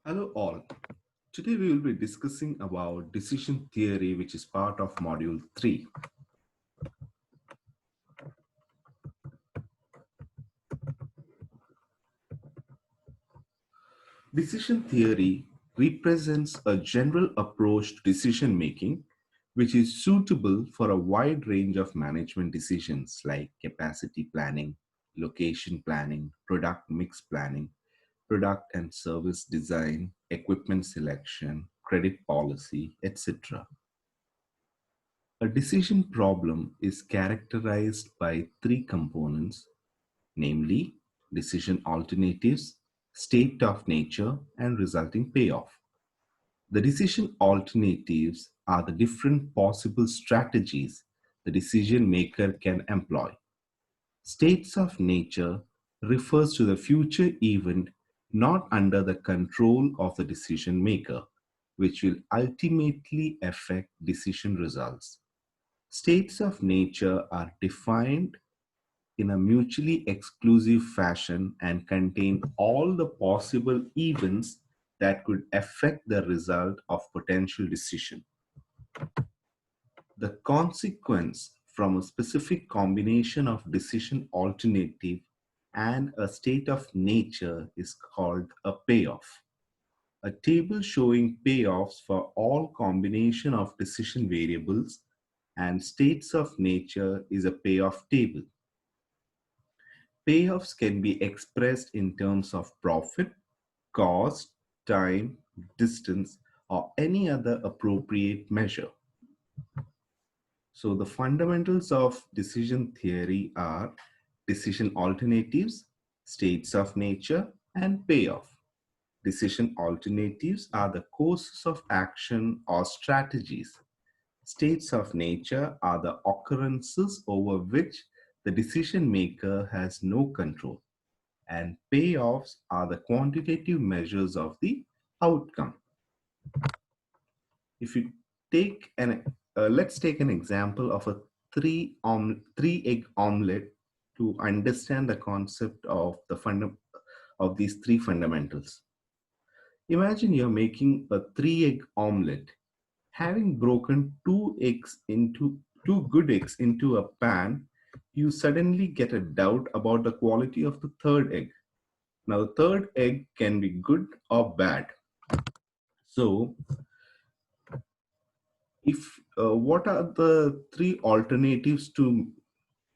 Hello all. Today we will be discussing about decision theory, which is part of module 3. Decision theory represents a general approach to decision making which is suitable for a wide range of management decisions like capacity planning, location planning, product mix planning, product and service design, equipment selection, credit policy, etc. A decision problem is characterized by three components, namely decision alternatives, state of nature, and resulting payoff. The decision alternatives are the different possible strategies the decision maker can employ. States of nature refers to the future event not under the control of the decision maker, which will ultimately affect decision results. States of nature are defined in a mutually exclusive fashion and contain all the possible events that could affect the result of potential decision. The consequence from a specific combination of decision alternative and a state of nature is called a payoff. A table showing payoffs for all combination of decision variables and states of nature is a payoff table. Payoffs can be expressed in terms of profit, cost, time, distance, or any other appropriate measure. So the fundamentals of decision theory are decision alternatives, states of nature, and payoff. Decision alternatives are the courses of action or strategies. States of nature are the occurrences over which the decision maker has no control, and payoffs are the quantitative measures of the outcome. If you take let's take an example of a three egg omelette to understand the concept of of these three fundamentals. Imagine you're making a three-egg omelette. Having broken two good eggs into a pan, you suddenly get a doubt about the quality of the third egg. Now, the third egg can be good or bad. So, if what are the three alternatives to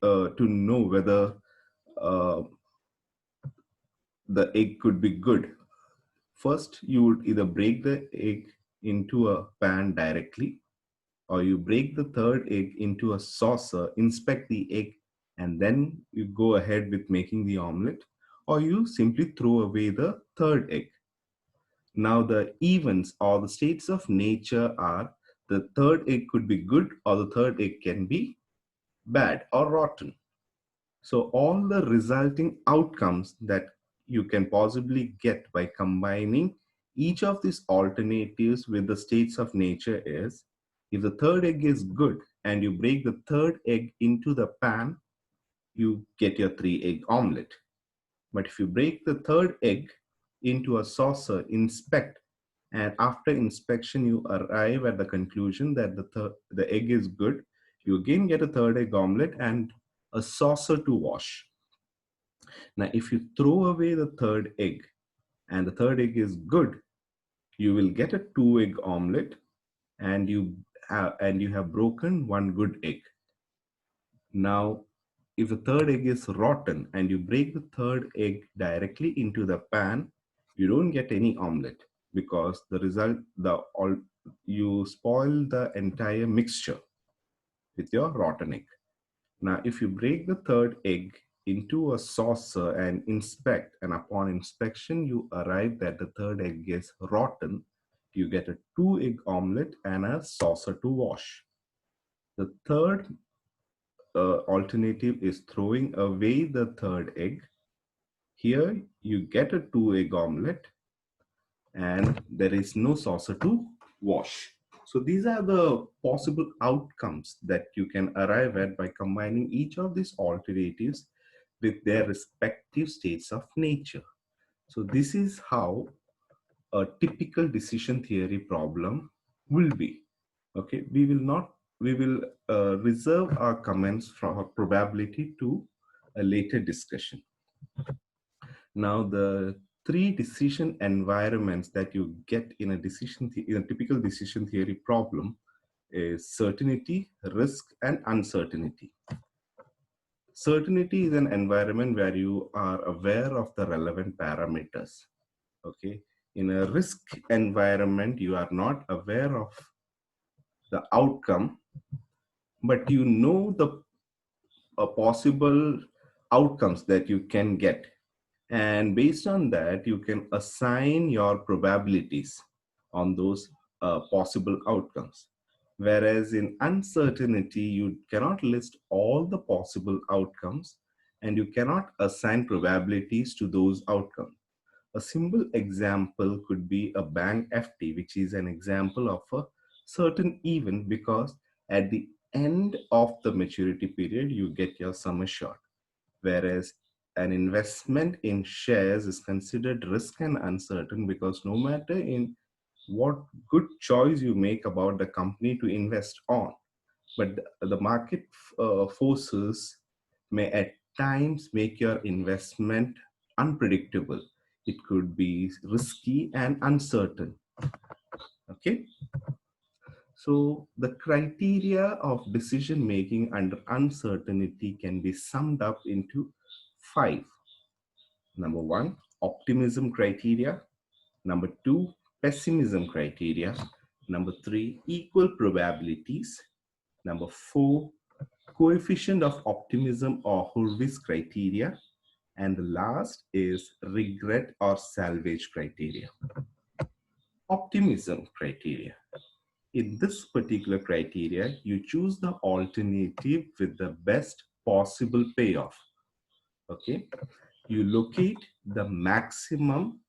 know whether uh, the egg could be good? First, you would either break the egg into a pan directly, or you break the third egg into a saucer, inspect the egg, and then you go ahead with making the omelette, or you simply throw away the third egg. Now, the events or the states of nature are the third egg could be good or the third egg can be bad or rotten. So, all the resulting outcomes that you can possibly get by combining each of these alternatives with the states of nature is if the third egg is good and you break the third egg into the pan, you get your three-egg omelette. But if you break the third egg into a saucer, inspect, and after inspection, you arrive at the conclusion that the egg is good, you again get a third egg omelette and a saucer to wash. Now, if you throw away the third egg and the third egg is good, you will get a two-egg omelette and you have broken one good egg. Now, if the third egg is rotten and you break the third egg directly into the pan, you don't get any omelette because you spoil the entire mixture with your rotten egg. Now, if you break the third egg into a saucer and inspect, and upon inspection, you arrive that the third egg is rotten, you get a two-egg omelette and a saucer to wash. The third alternative is throwing away the third egg. Here, you get a two-egg omelette and there is no saucer to wash. So these are the possible outcomes that you can arrive at by combining each of these alternatives with their respective states of nature. So this is how a typical decision theory problem will be. Okay, we will reserve our comments for probability to a later discussion. Now, the three decision environments that you get in in a typical decision theory problem is certainty, risk, and uncertainty. Certainty is an environment where you are aware of the relevant parameters. Okay. In a risk environment, you are not aware of the outcome, but you know the possible outcomes that you can get. And based on that, you can assign your probabilities on those possible outcomes. Whereas in uncertainty, you cannot list all the possible outcomes and you cannot assign probabilities to those outcomes. A simple example could be a bank FT, which is an example of a certain event because at the end of the maturity period, you get your sum assured. Whereas an investment in shares is considered risk and uncertain because no matter in what good choice you make about the company to invest on, but the market forces may at times make your investment unpredictable. It could be risky and uncertain. Okay. So the criteria of decision making under uncertainty can be summed up into five. Number one, optimism criteria. Number two, pessimism criteria. Number three, equal probabilities. Number four, coefficient of optimism or Hurwicz criteria. And the last is regret or salvage criteria. Optimism criteria. In this particular criteria, you choose the alternative with the best possible payoff. Okay. You locate the maximum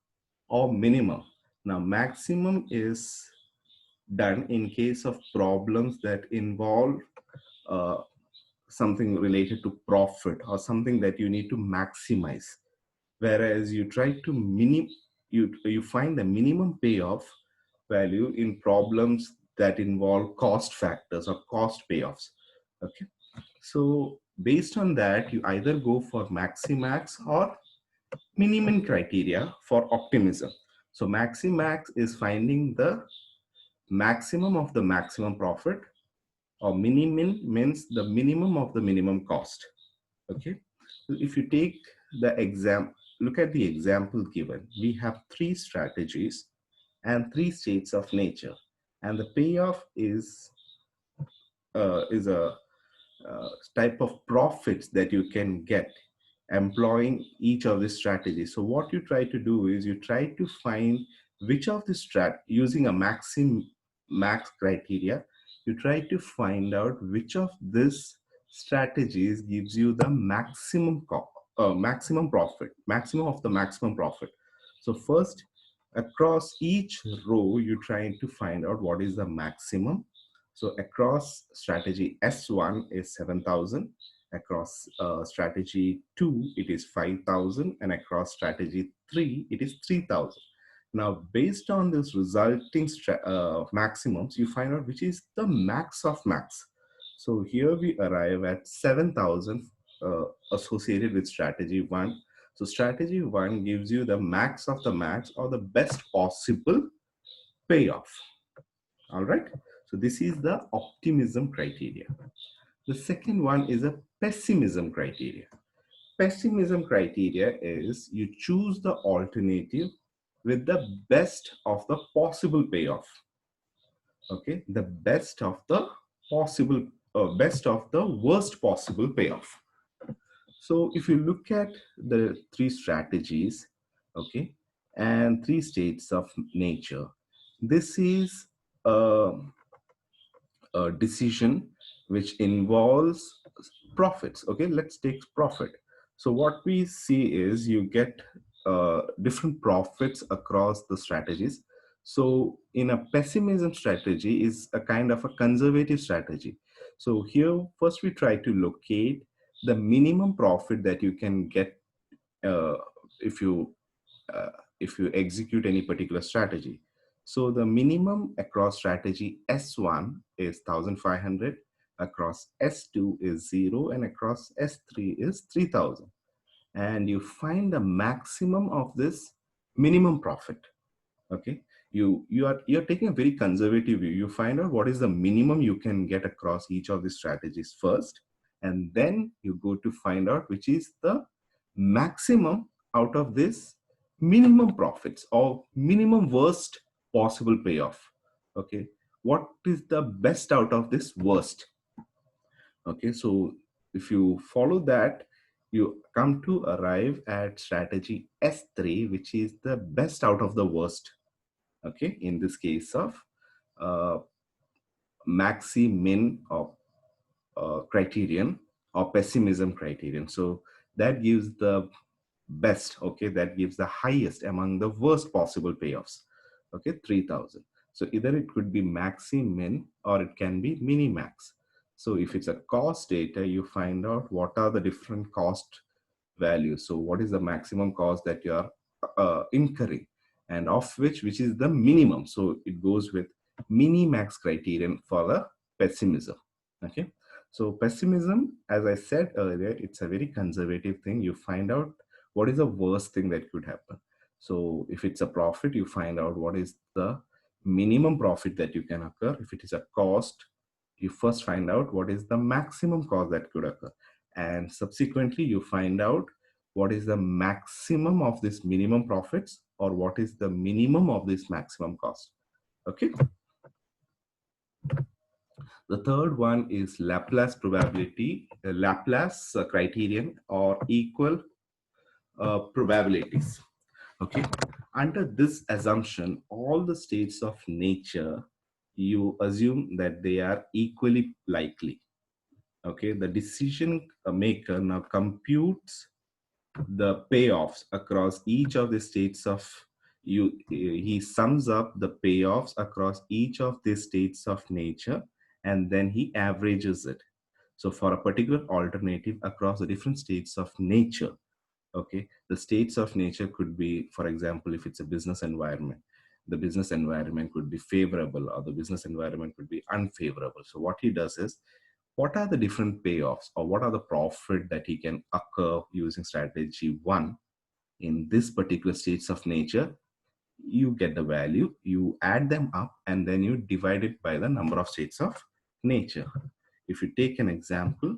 or minimum. Now, maximum is done in case of problems that involve uh, something related to profit or something that you need to maximize. Whereas you try to you find the minimum payoff value in problems that involve cost factors or cost payoffs. Okay. So based on that, you either go for Maximax or Minimin criteria for optimism. So Maximax is finding the maximum of the maximum profit, or Minimin means the minimum of the minimum cost. Okay. So if you take the look at the example given, we have three strategies and three states of nature, and the payoff is a type of profits that you can get employing each of the strategies. So what you try to do is you try to find which of the using a max criteria, you try to find out which of these strategies gives you the maximum profit, maximum of the maximum profit. So first, across each row, you're trying to find out what is the maximum. So across strategy S1 is 7,000, across strategy 2 it is 5,000, and across strategy 3 it is 3,000. Now based on this resulting maximums, you find out which is the max of max. So here we arrive at 7,000 associated with strategy 1. So strategy 1 gives you the max of the max or the best possible payoff. All right. So this is the optimism criteria. The second one is a pessimism criteria. Pessimism criteria is you choose the alternative with the best of the possible payoff. Okay, the best of the possible, best of the worst possible payoff. So if you look at the three strategies, okay, and three states of nature, this is a decision which involves profits. Okay, let's take profit. So what we see is you get different profits across the strategies. So in a pessimism strategy is a kind of a conservative strategy. So here first we try to locate the minimum profit that you can get if you if you execute any particular strategy. So the minimum across strategy S1 is 1500, across S2 is 0, and across S3 is 3000. And you find the maximum of this minimum profit. Okay, you're taking a very conservative view. You find out what is the minimum you can get across each of these strategies first, and then you go to find out which is the maximum out of this minimum profits or minimum worst possible payoff. Okay, what is the best out of this worst? Okay, so if you follow that, you come to arrive at strategy S3, which is the best out of the worst. Okay, in this case of uh, Maximin or criterion or pessimism criterion. So that gives the best, okay, that gives the highest among the worst possible payoffs. Okay, 3000. So either it could be Maximin or it can be Minimax. So if it's a cost data, you find out what are the different cost values. So what is the maximum cost that you are incurring, and of which is the minimum. So it goes with Minimax criterion for the pessimism. Okay, so pessimism, as I said earlier, it's a very conservative thing. You find out what is the worst thing that could happen. So if it's a profit, you find out what is the minimum profit that you can occur. If it is a cost, you first find out what is the maximum cost that could occur, and subsequently you find out what is the maximum of this minimum profits or what is the minimum of this maximum cost. Okay, the third one is Laplace probability, Laplace criterion or equal probabilities. Okay, under this assumption, all the states of nature, you assume that they are equally likely. Okay, the decision maker now computes the payoffs across each of the states of he sums up the payoffs across each of the states of nature, and then he averages it. So for a particular alternative across the different states of nature, okay, the states of nature could be, for example, if it's a business environment, the business environment could be favorable or the business environment could be unfavorable. So what he does is, what are the different payoffs or what are the profit that he can occur using strategy one in this particular states of nature? You get the value, you add them up, and then you divide it by the number of states of nature. If you take an example,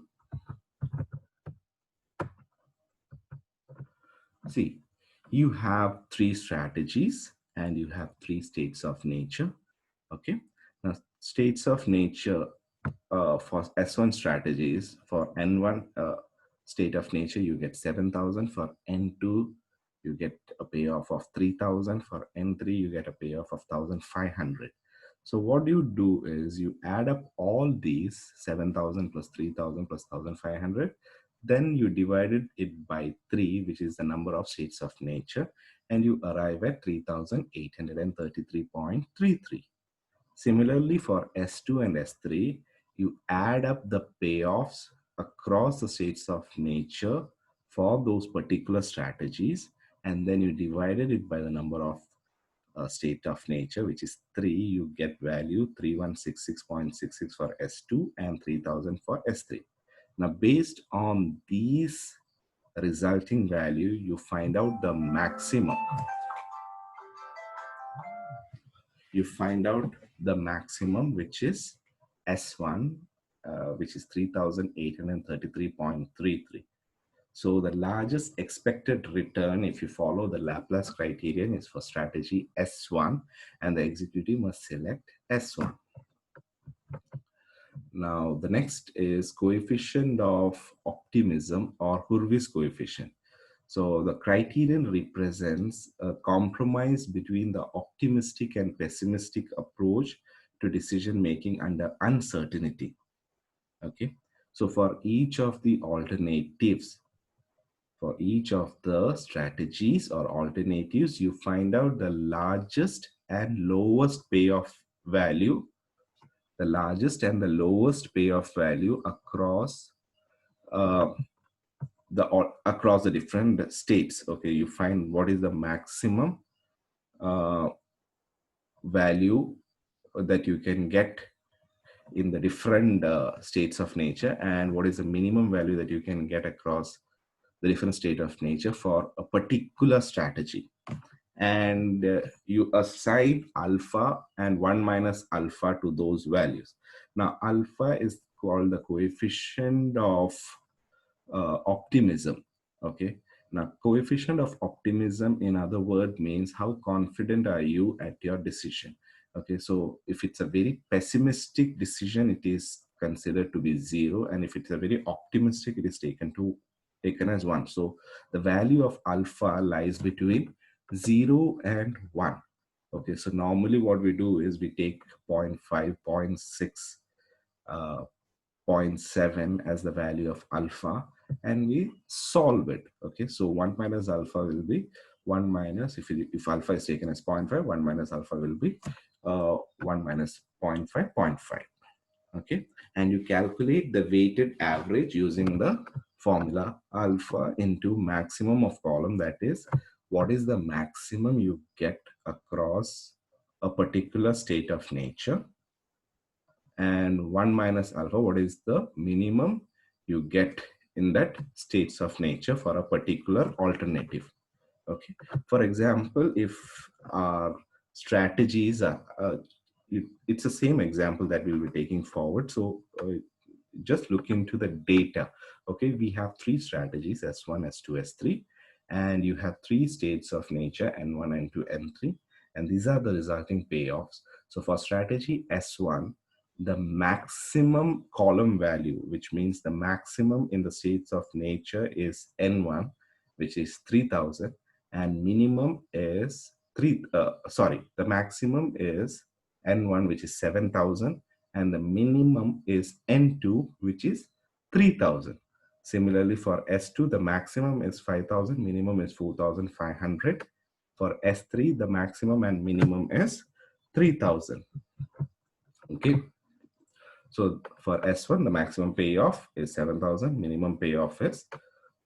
see, you have three strategies and you have three states of nature. Okay, now states of nature for S1 strategies, for N1 state of nature, you get 7,000. For N2, you get a payoff of 3,000. For N3, you get a payoff of 1,500. So what you do is you add up all these 7,000 plus 3,000 plus 1,500. Then you divided it by 3, which is the number of states of nature, and you arrive at 3,833.33. Similarly, for S2 and S3, you add up the payoffs across the states of nature for those particular strategies, and then you divided it by the number of state of nature, which is 3. You get value 3166.66 for S2 and 3000 for S3. Now, based on these resulting value, you find out the maximum. You find out the maximum, which is S1, which is 3,833.33. So the largest expected return, if you follow the Laplace criterion, is for strategy S1, and the executive must select S1. Now, the next is coefficient of optimism or Hurwicz coefficient. So the criterion represents a compromise between the optimistic and pessimistic approach to decision making under uncertainty. Okay, so for each of the alternatives, for each of the strategies or alternatives, you find out the largest and lowest payoff value, the largest and the lowest payoff value across uh, across the different states. Okay, you find what is the maximum uh, value that you can get in the different states of nature, and what is the minimum value that you can get across the different state of nature for a particular strategy. And you assign alpha and 1 minus alpha to those values. Now, alpha is called the coefficient of optimism. Okay. Now, coefficient of optimism, in other words, means how confident are you at your decision. Okay. So if it's a very pessimistic decision, it is considered to be 0. And if it's a very optimistic, it is taken as 1. So the value of alpha lies between 0 and 1. Okay. So normally what we do is we take 0.5, 0.6, uh, zero point 0.7 as the value of alpha, and we solve it. Okay, so 1 minus alpha will be 1 minus, if alpha is taken as 0.5, 1 minus alpha will be 1 minus 0.5, 0.5. Okay, and you calculate the weighted average using the formula alpha into maximum of column, that is what is the maximum you get across a particular state of nature, and 1 minus alpha, what is the minimum you get in that states of nature for a particular alternative. Okay, for example, if our strategies are it's the same example that we'll be taking forward. So just look into the data. Okay, we have 3 strategies, S1, S2, S3, and you have 3 states of nature, N1, N2, N3, and these are the resulting payoffs. So for strategy S1, the maximum column value, which means the maximum in the states of nature, is N1, which is 3000, and minimum is the maximum is N1, which is 7000, and the minimum is N2, which is 3000. Similarly, for S2, the maximum is 5000, minimum is 4500. For S3, the maximum and minimum is 3000. Okay. So for S1, the maximum payoff is 7000, minimum payoff is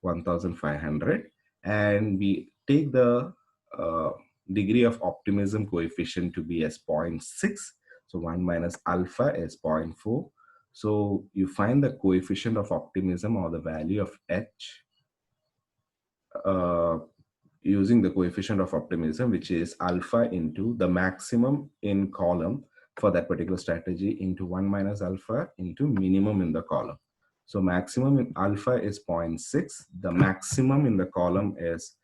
1500. And we take the degree of optimism coefficient to be as 0.6. So 1 minus alpha is 0.4. So you find the coefficient of optimism, or the value of H, using the coefficient of optimism, which is alpha into the maximum in column for that particular strategy into 1 minus alpha into minimum in the column. So maximum in alpha is 0.6. The maximum in the column is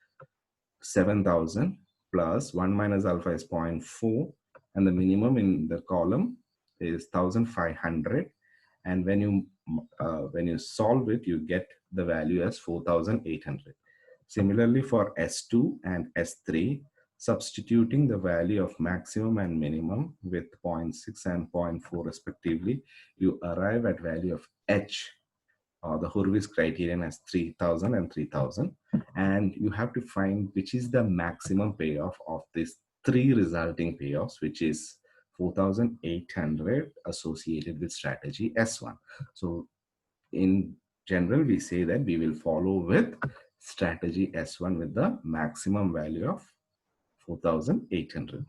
7000 plus 1 minus alpha is 0.4, and the minimum in the column is 1500. And when you solve it, you get the value as 4800. Similarly, for S2 and S3, substituting the value of maximum and minimum with 0.6 and 0.4 respectively, you arrive at value of H, or the Hurwicz criterion, as 3000 and 3000. And you have to find which is the maximum payoff of these 3 resulting payoffs, which is 4800 associated with strategy S1. So in general, we say that we will follow with strategy S1 with the maximum value of 4800.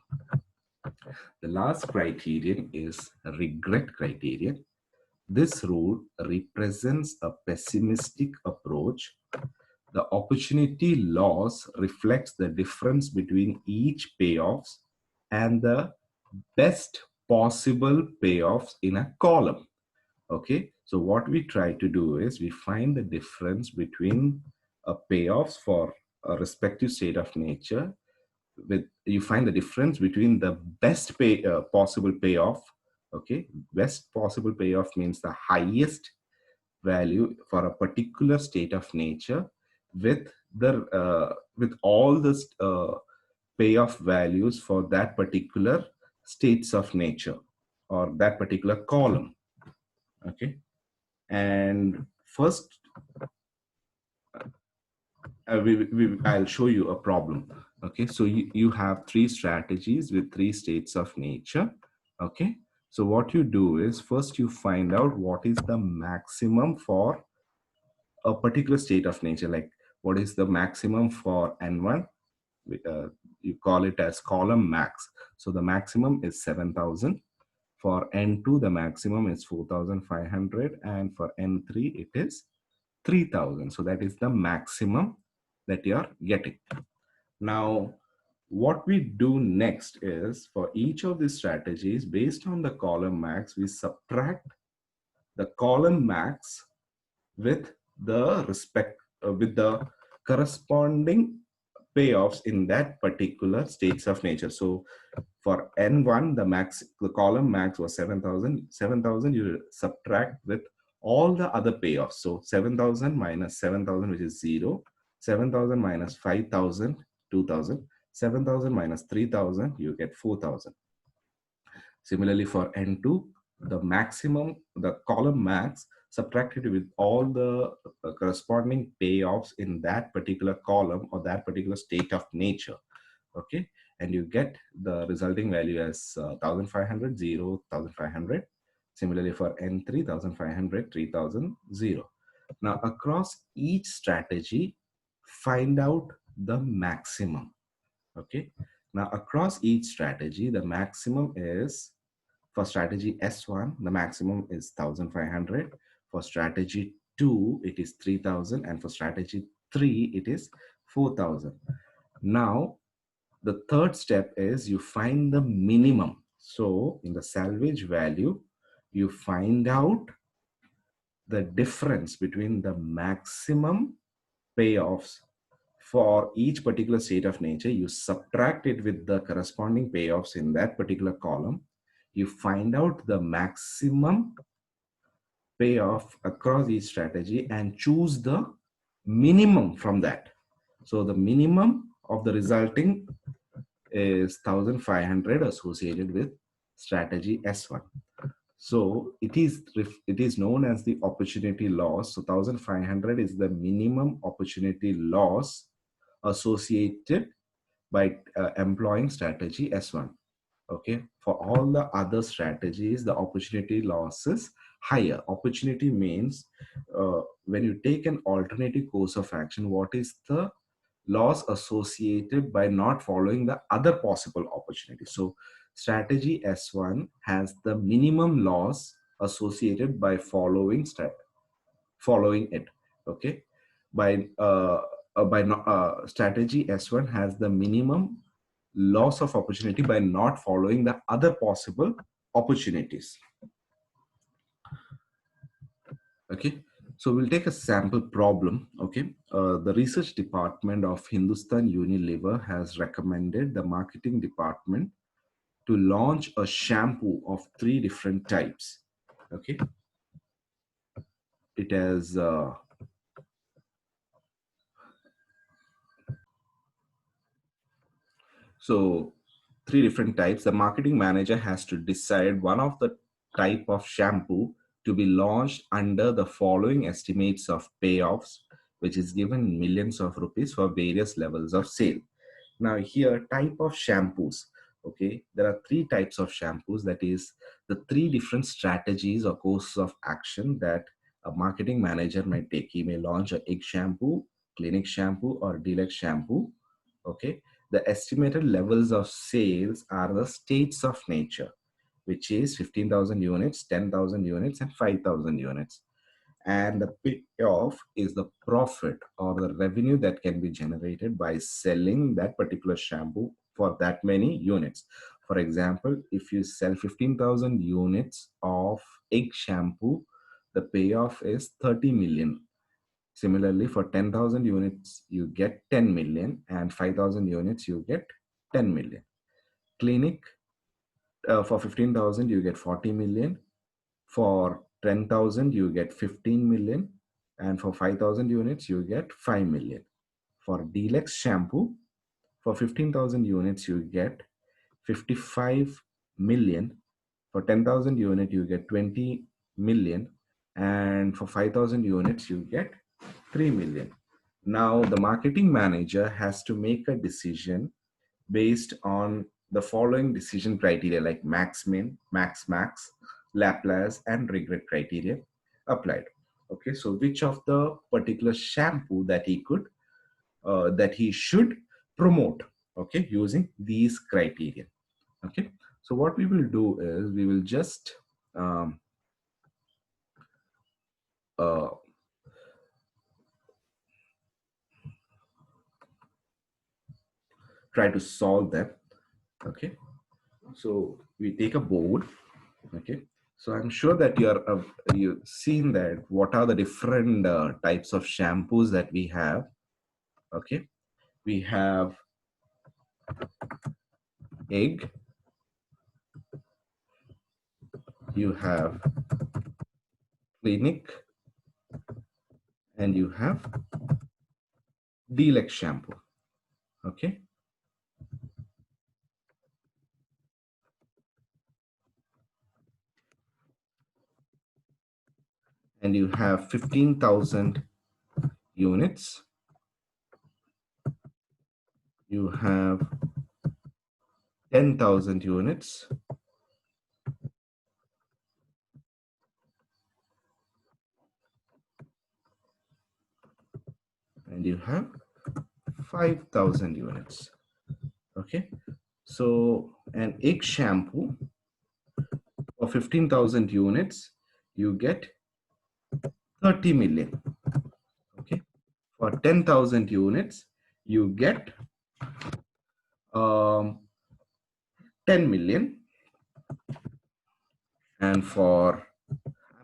The last criterion is regret criterion. This rule represents a pessimistic approach. The opportunity loss reflects the difference between each payoffs and the best possible payoffs in a column. Okay, so what we try to do is we find the difference between payoffs for a respective state of nature. You find the difference between the best possible payoff. Okay, best possible payoff means the highest value for a particular state of nature with all the payoff values for that particular states of nature or that particular column. Okay, and first I'll show you a problem. Okay, so you have 3 strategies with 3 states of nature. Okay, so what you do is first you find out what is the maximum for a particular state of nature, like what is the maximum for N1, you call it as column max. So the maximum is 7,000. For N2, the maximum is 4,500, and for N3, it is 3,000. So that is the maximum that you are getting. Now, what we do next is, for each of these strategies, based on the column max, we subtract the column max with the corresponding payoffs in that particular states of nature. So for N1, the column max was 7,000. 7,000 you subtract with all the other payoffs. So 7,000 minus 7,000, which is 0. 7,000 minus 5,000, 2,000. 7,000 minus 3,000, you get 4,000. Similarly, for N2, the column max subtracted with all the corresponding payoffs in that particular column or that particular state of nature. Okay, and you get the resulting value as 1,500, 0, 1,500. Similarly, for N3, 1,500, 3,000, 0. Now, across each strategy, find out the maximum. Okay, now across each strategy, the maximum is, for strategy S1, the maximum is 1,500. For strategy 2, it is 3,000. And for strategy 3, it is 4,000. Now, the third step is you find the minimum. So in the salvage value, you find out the difference between the maximum payoffs for each particular state of nature. You subtract it with the corresponding payoffs in that particular column. You find out the maximum payoff across each strategy and choose the minimum from that. So the minimum of the resulting is 1,500 associated with strategy S1. So it is known as the opportunity loss. So 1,500 is the minimum opportunity loss associated by employing strategy S1. Okay, for all the other strategies, the opportunity loss is higher. Opportunity means when you take an alternative course of action, what is the loss associated by not following the other possible opportunities. So strategy S1 has the minimum loss associated by following it. Okay, strategy S1 has the minimum loss of opportunity by not following the other possible opportunities. Okay, so we'll take a sample problem. Okay, the research department of Hindustan Unilever has recommended the marketing department to launch a shampoo of 3 different types. Okay, it has so 3 different types. The marketing manager has to decide one of the type of shampoo to be launched under the following estimates of payoffs, which is given millions of rupees for various levels of sale. Now here, type of shampoos. Okay, there are 3 types of shampoos. That is the 3 different strategies or courses of action that a marketing manager might take. He may launch a egg shampoo, clinic shampoo, or deluxe shampoo. Okay, the estimated levels of sales are the states of nature, which is 15,000 units, 10,000 units, and 5,000 units. And the payoff is the profit or the revenue that can be generated by selling that particular shampoo for that many units. For example, if you sell 15,000 units of egg shampoo, the payoff is 30 million. Similarly, for 10,000 units, you get 10 million, and 5,000 units, you get 10 million. Clinic, for 15,000, you get 40 million. For 10,000, you get 15 million. And for 5,000 units, you get 5 million. For deluxe shampoo, for 15,000 units, you get 55 million. For 10,000 units, you get 20 million. And for 5,000 units, you get 3 million. Now, the marketing manager has to make a decision based on the following decision criteria like Maximin, Maximax, LAPLACE, and regret criteria applied. Okay, so which of the particular shampoo that he should promote. okay, using these criteria. Okay, so what we will do is we will just um, uh, try to solve them. Okay, so we take a board. Okay, so I'm sure that you've seen that what are the different types of shampoos that we have. Okay, we have egg, you have clinic, and you have deluxe shampoo. Okay, and you have 15,000 units, you have 10,000 units, and you have 5,000 units. Okay, so an egg shampoo for 15,000 units, you get 30 million. Okay, for 10,000 units, you get um, 10 million. And for,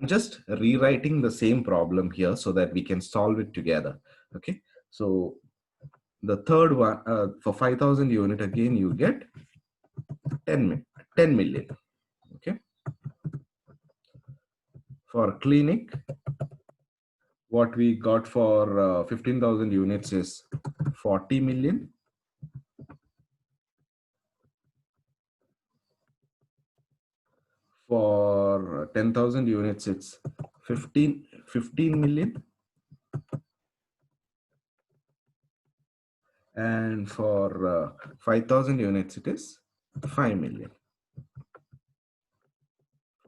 I'm just rewriting the same problem here so that we can solve it together. Okay, so the third one, for 5,000 unit, again, you get 10 million. Okay, for clinic, what we got for 15,000 units is 40 million. For 10,000 units, it's 15 million. And for 5,000 units, it is 5 million.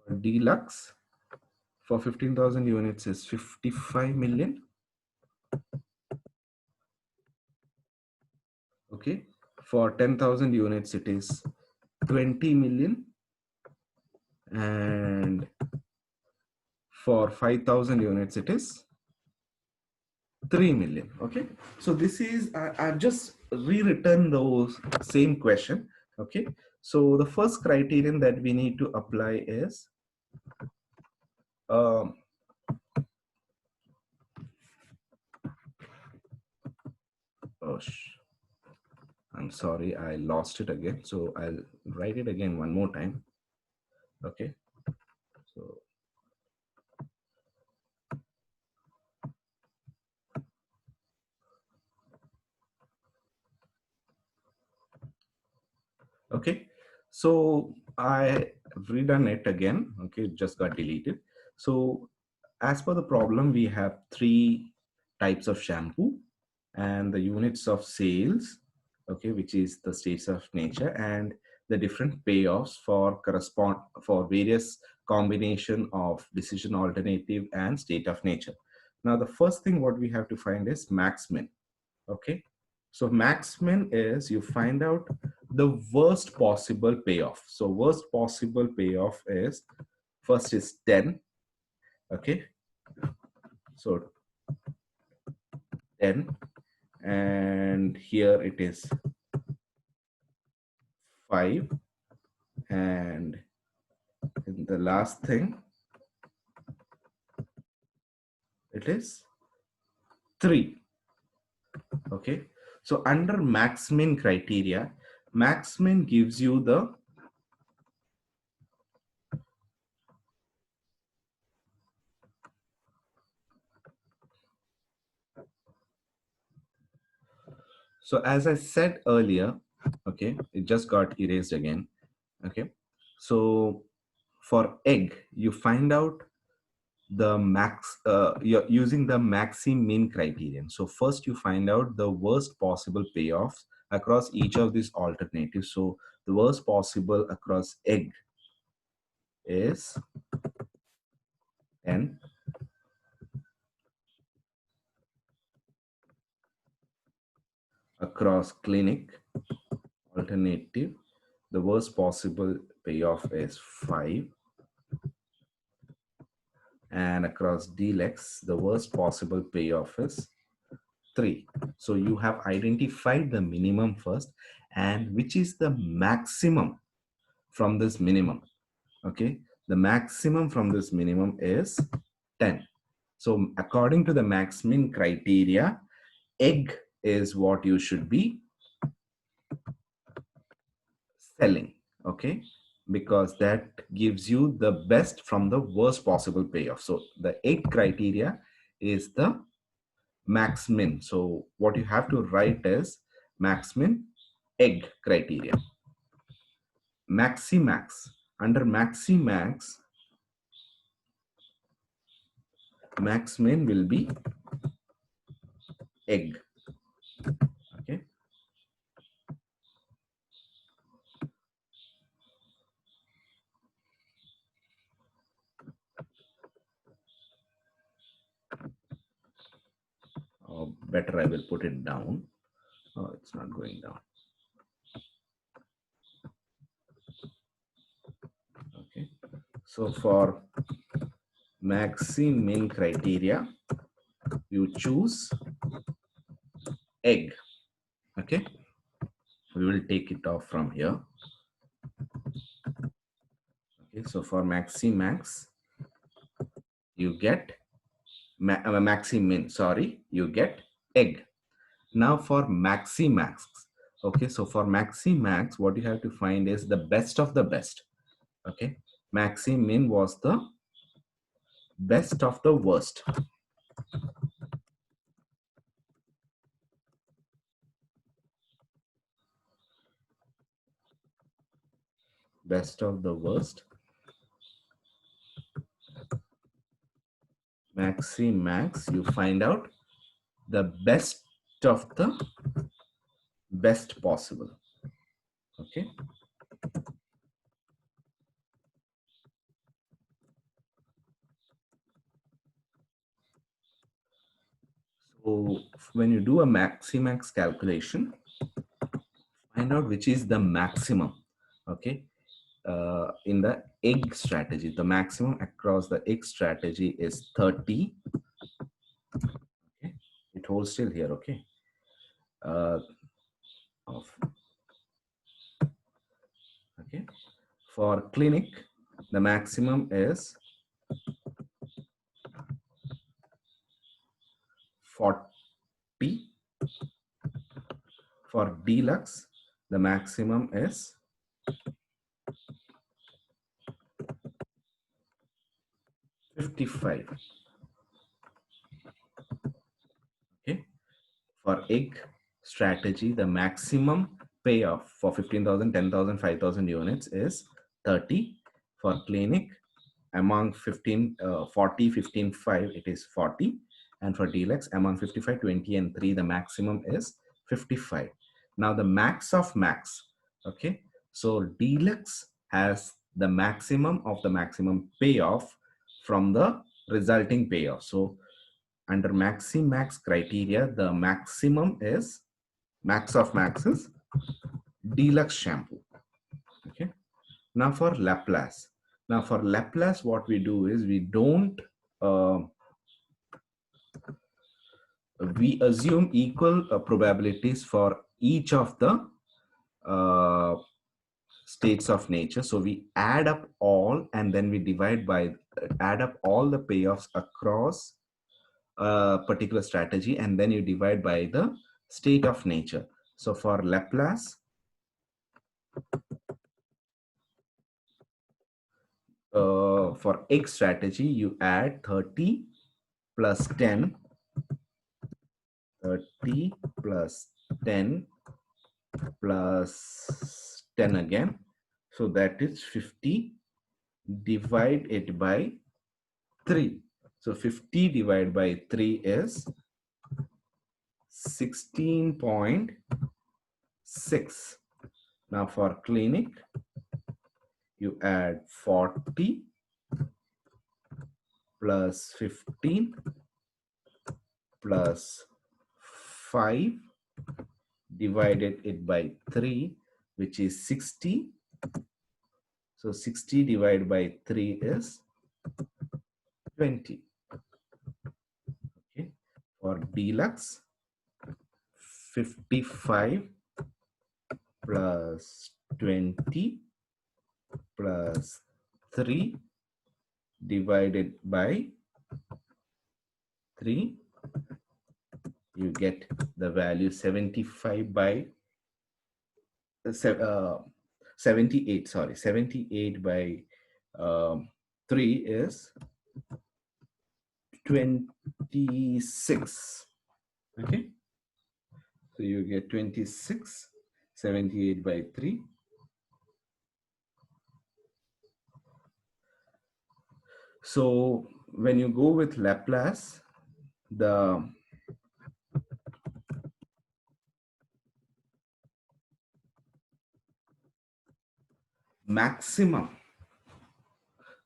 For deluxe, for 15,000 units is 55 million. Okay, for 10,000 units, it is 20 million. And for 5,000 units, it is 3 million. Okay, so this is, I've just rewritten those same question. Okay, so the first criterion that we need to apply is um, oh, I'm sorry, I lost it again. So I'll write it again one more time. Okay, so okay, so I redone it again. Okay, it just got deleted. So as per the problem, we have three types of shampoo and the units of sales, okay, which is the states of nature, and the different payoffs for correspond for various combination of decision alternative and state of nature. Now, the first thing what we have to find is Maximin. Okay, so Maximin is you find out the worst possible payoff. So worst possible payoff is first is 10. Okay, so 10, and here it is 5, and the last thing it is 3. Okay, so under Maximin criteria, Maximin gives you the so as I said earlier, okay, it just got erased again. Okay, so for egg, you find out the max, you're using the Maximin criterion. So first you find out the worst possible payoffs across each of these alternatives. So the worst possible across egg is 10. Across clinic alternative, the worst possible payoff is 5. And across deluxe, the worst possible payoff is 3. So you have identified the minimum first, and which is the maximum from this minimum. Okay, the maximum from this minimum is 10. So according to the Maximin criteria, egg is what you should be selling. Okay, because that gives you the best from the worst possible payoff. So the egg criteria is the max min. So what you have to write is max min egg criteria. Maximax. Under Maximax, max min will be egg. Okay. Better I will put it down. Oh, it's not going down. Okay. So for Maximin criteria, you choose egg. Okay. We will take it off from here. Okay. So for Maximax, you get Maximin. Sorry, you get egg. Now for Maximax. Okay. So for Maximax, what you have to find is the best of the best. Okay. Maximin was the best of the worst. Best of the worst. Maximax, you find out the best of the best possible. Okay. So when you do a Maximax calculation, find out which is the maximum. Okay. In the egg strategy, the maximum across the egg strategy is 30. Okay. It holds still here. Okay. Okay. For clinic, the maximum is 40. For deluxe, the maximum is 55. Okay. For egg strategy, the maximum payoff for 15,000, 10,000, 5,000 units is 30. For clinic, among 15, 40, 15, 5, it is 40. And for deluxe, among 55, 20, and 3, the maximum is 55. Now the max of max. Okay. So deluxe has the maximum of the maximum payoff from the resulting payoff. So under Maximax criteria, the maximum is max of max is deluxe shampoo. Okay. Now for Laplace. Now for Laplace, what we do is we don't we assume equal probabilities for each of the states of nature. So we add up all and then we divide by add up all the payoffs across a particular strategy, and then you divide by the state of nature. So for Laplace, for X strategy, you add 30 plus 10, 30 plus 10 plus 10 again. So that is 50. Divide it by 3. So 50 divided by 3 is 16.6. Now for clinic, you add 40 plus 15 plus 5 divided it by 3. which is 60. So 60 divided by 3 is 20. Okay. For deluxe, 55 plus 20 plus 3 divided by 3, you get the value 75 by 78, sorry, 78 by 3 is 26. Okay, so you get 26, 78 by 3. So when you go with Laplace, the maximum,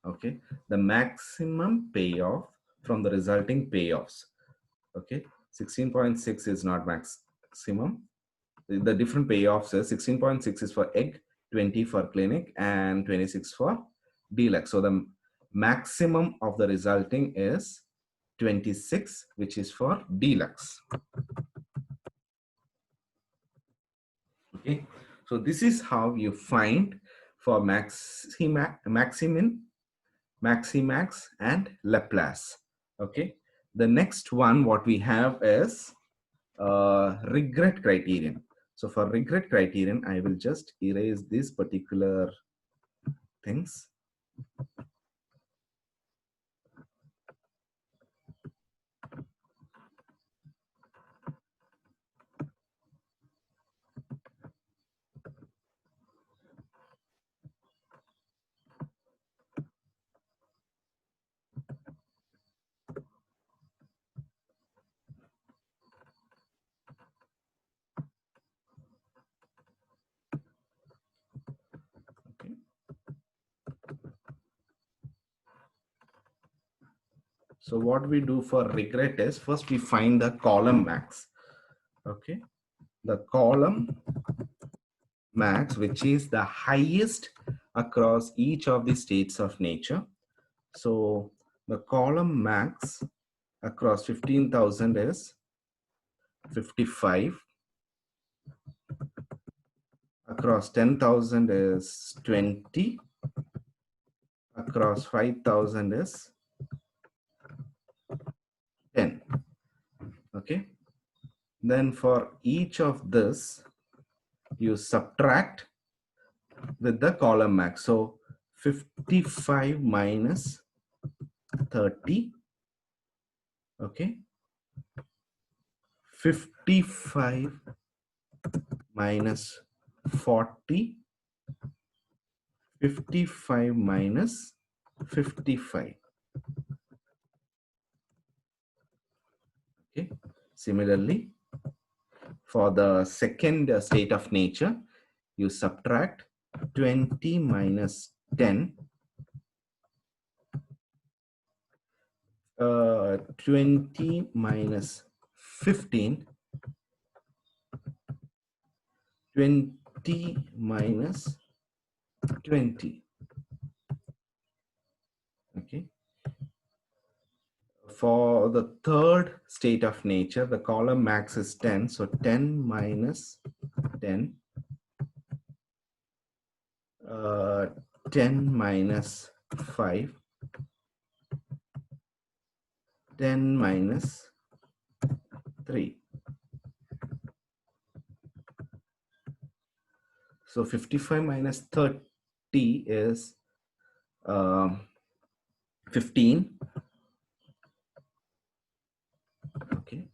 okay, the maximum payoff from the resulting payoffs, okay, 16.6 is not maximum. The different payoffs is 16.6 is for egg, 20 for clinic, and 26 for deluxe. So the maximum of the resulting is 26, which is for deluxe. Okay, so this is how you find for Maximin, Maximax, and Laplace. Okay, the next one what we have is regret criterion. So for regret criterion, I will just erase these particular things. Okay. So what we do for regret is first we find the column max. Okay, the column max, which is the highest across each of the states of nature. So the column max across 15,000 is 55. Across 10,000 is 20. Across 5,000 is 10. Okay. Then for each of this, you subtract with the column max. So 55 minus 30. Okay. 55 minus 40. 55 minus 55. Okay. Similarly, for the second state of nature, you subtract 20 minus 10. 20 minus 15. 20 minus 20. Okay. For the third state of nature, the column max is 10. So 10 minus 10. 10 minus 5. 10 minus 3. So 55 minus 30 is 15. Okay.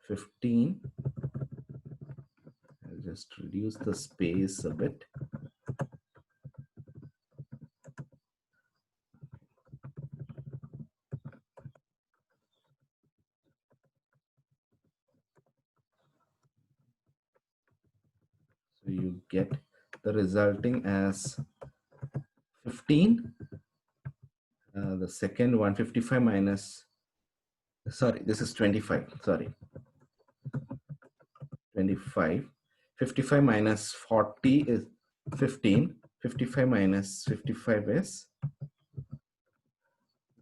15. I'll just reduce the space a bit. So you get the resulting as 15. The second one, 55 minus, sorry, this is 25, sorry. 25. 55 minus 40 is 15. 55 minus 55 is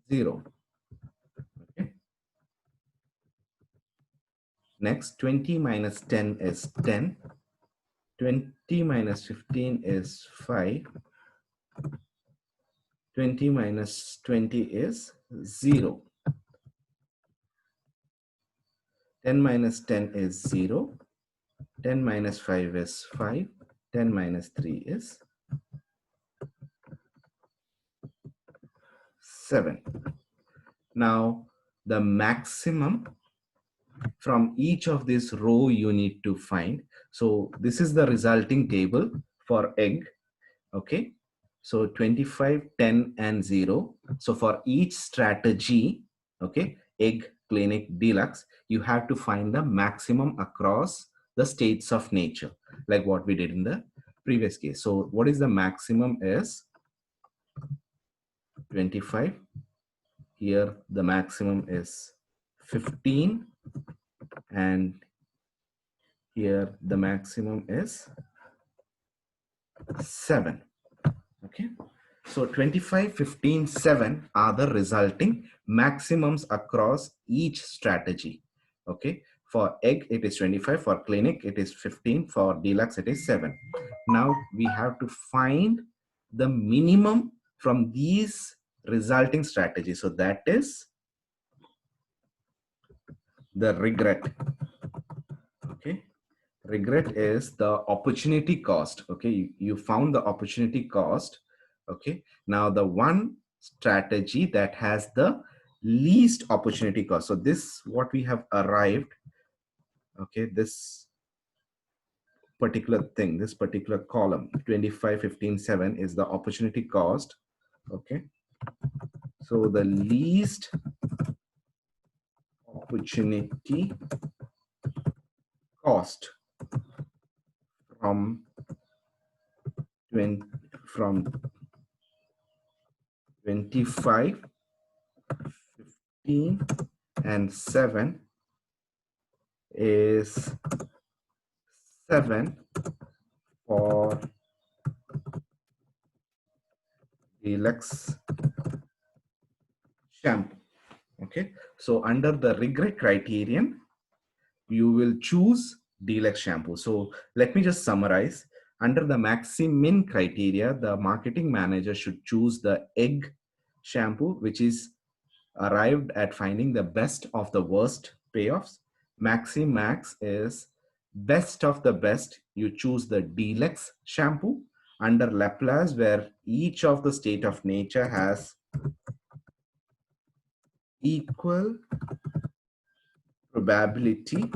0. Okay. Next, 20 minus 10 is 10. 20 minus 15 is 5. 20 minus 20 is 0. 10 minus 10 is 0. 10 minus 5 is 5. 10 minus 3 is 7. Now, the maximum from each of this row you need to find. So this is the resulting table for egg. Okay. So 25, 10, and 0. So for each strategy, okay, egg, clinic, deluxe, you have to find the maximum across the states of nature, like what we did in the previous case. So what is the maximum is 25. Here the maximum is 15, and here the maximum is 7. Okay. So 25, 15, 7 are the resulting maximums across each strategy. Okay. For egg, it is 25. For clinic, it is 15. For deluxe, it is 7. Now we have to find the minimum from these resulting strategies. So that is the regret. Okay. Regret is the opportunity cost. Okay. You found the opportunity cost. Okay. Now the one strategy that has the least opportunity cost. So this what we have arrived. Okay. This particular thing, this particular column 25, 15, 7 is the opportunity cost. Okay. So the least opportunity cost from 25, 15, and 7 is 7 for deluxe shampoo. Okay, so under the regret criterion, you will choose deluxe shampoo. So let me just summarize. Under the Maximin criteria, the marketing manager should choose the egg shampoo, which is arrived at finding the best of the worst payoffs. Maximax is best of the best. You choose the deluxe shampoo. Under Laplace, where each of the state of nature has equal probability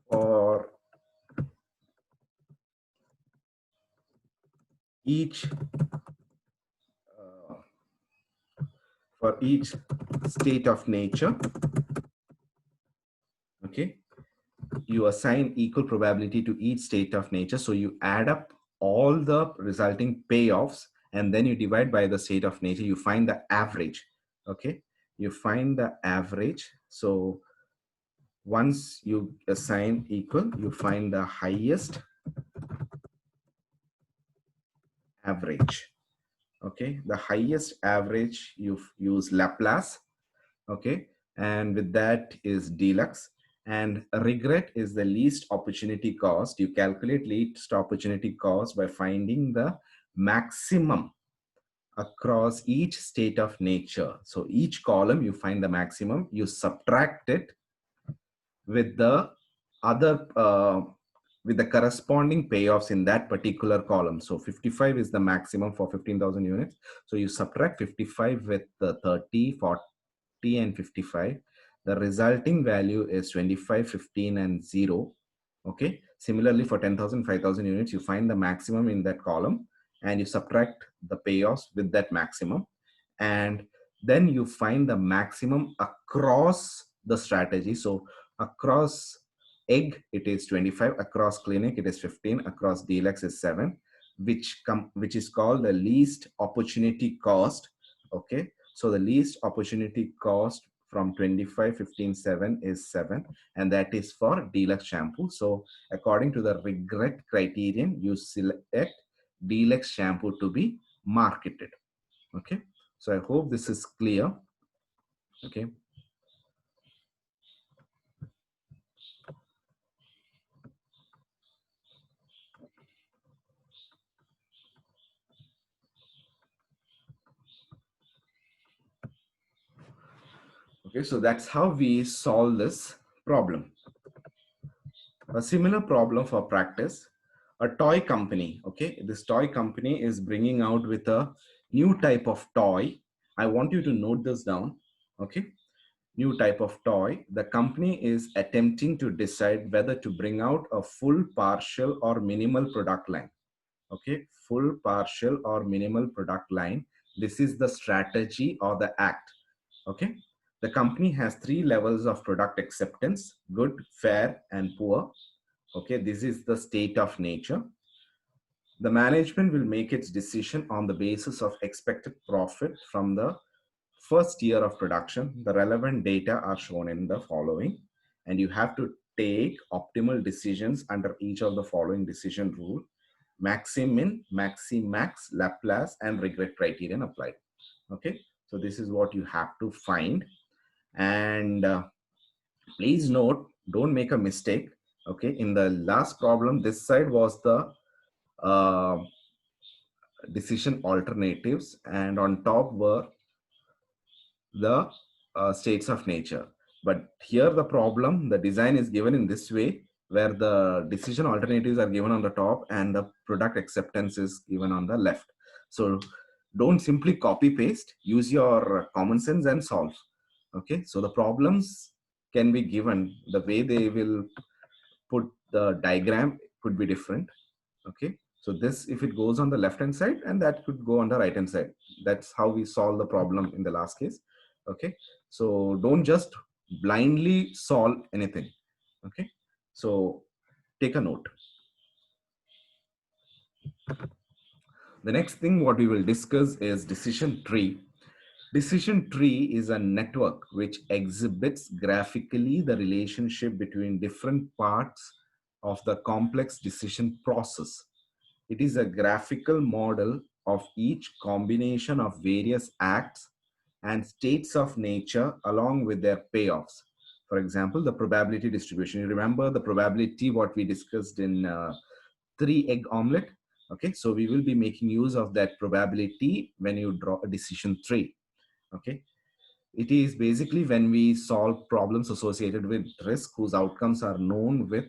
for each uh, for each state of nature. Okay, you assign equal probability to each state of nature. So you add up all the resulting payoffs and then you divide by the state of nature. You find the average. Okay, you find the average. So once you assign equal, you find the highest average. Okay, the highest average, you use Laplace. Okay, and with that is deluxe. And regret is the least opportunity cost. You calculate least opportunity cost by finding the maximum across each state of nature. So each column you find the maximum, you subtract it with the other with the corresponding payoffs in that particular column. So 55 is the maximum for 15,000 units. So you subtract 55 with the 30, 40, and 55. The resulting value is 25, 15, and 0. Okay. Similarly, for 10,000, 5,000 units, you find the maximum in that column and you subtract the payoffs with that maximum. And then you find the maximum across the strategy. So across egg, it is 25. Across clinic, it is 15. Across deluxe is 7, which is called the least opportunity cost. Okay. So the least opportunity cost from 25, 15, 7 is 7, and that is for deluxe shampoo. So according to the regret criterion, you select deluxe shampoo to be marketed. Okay, so I hope this is clear. Okay. Okay, so that's how we solve this problem. A similar problem for practice, a toy company. Okay, this toy company is bringing out with a new type of toy. I want you to note this down. Okay, new type of toy. The company is attempting to decide whether to bring out a full, partial, or minimal product line. Okay, full, partial, or minimal product line. This is the strategy or the act. Okay, the company has 3 levels of product acceptance: good, fair, and poor. Okay, this is the state of nature. The management will make its decision on the basis of expected profit from the first year of production. The relevant data are shown in the following, and you have to take optimal decisions under each of the following decision rule: Maximin, Maximax, LAPLACE, and regret criterion applied. Okay, so this is what you have to find. And please note, don't make a mistake. Okay, in the last problem, this side was the uh, decision alternatives, and on top were the states of nature. But here the problem, the design is given in this way, where the decision alternatives are given on the top and the product acceptance is given on the left. So don't simply copy paste, use your common sense and solve. Okay, so the problems can be given, the way they will put the diagram could be different. Okay, so this, if it goes on the left hand side, and that could go on the right hand side. That's how we solve the problem in the last case. Okay, so don't just blindly solve anything. Okay, so take a note. The next thing what we will discuss is decision tree. Decision tree is a network which exhibits graphically the relationship between different parts of the complex decision process. It is a graphical model of each combination of various acts and states of nature along with their payoffs. For example, the probability distribution. You remember the probability what we discussed in 3-egg omelette? Okay, so we will be making use of that probability when you draw a decision tree. Okay, it is basically when we solve problems associated with risk whose outcomes are known with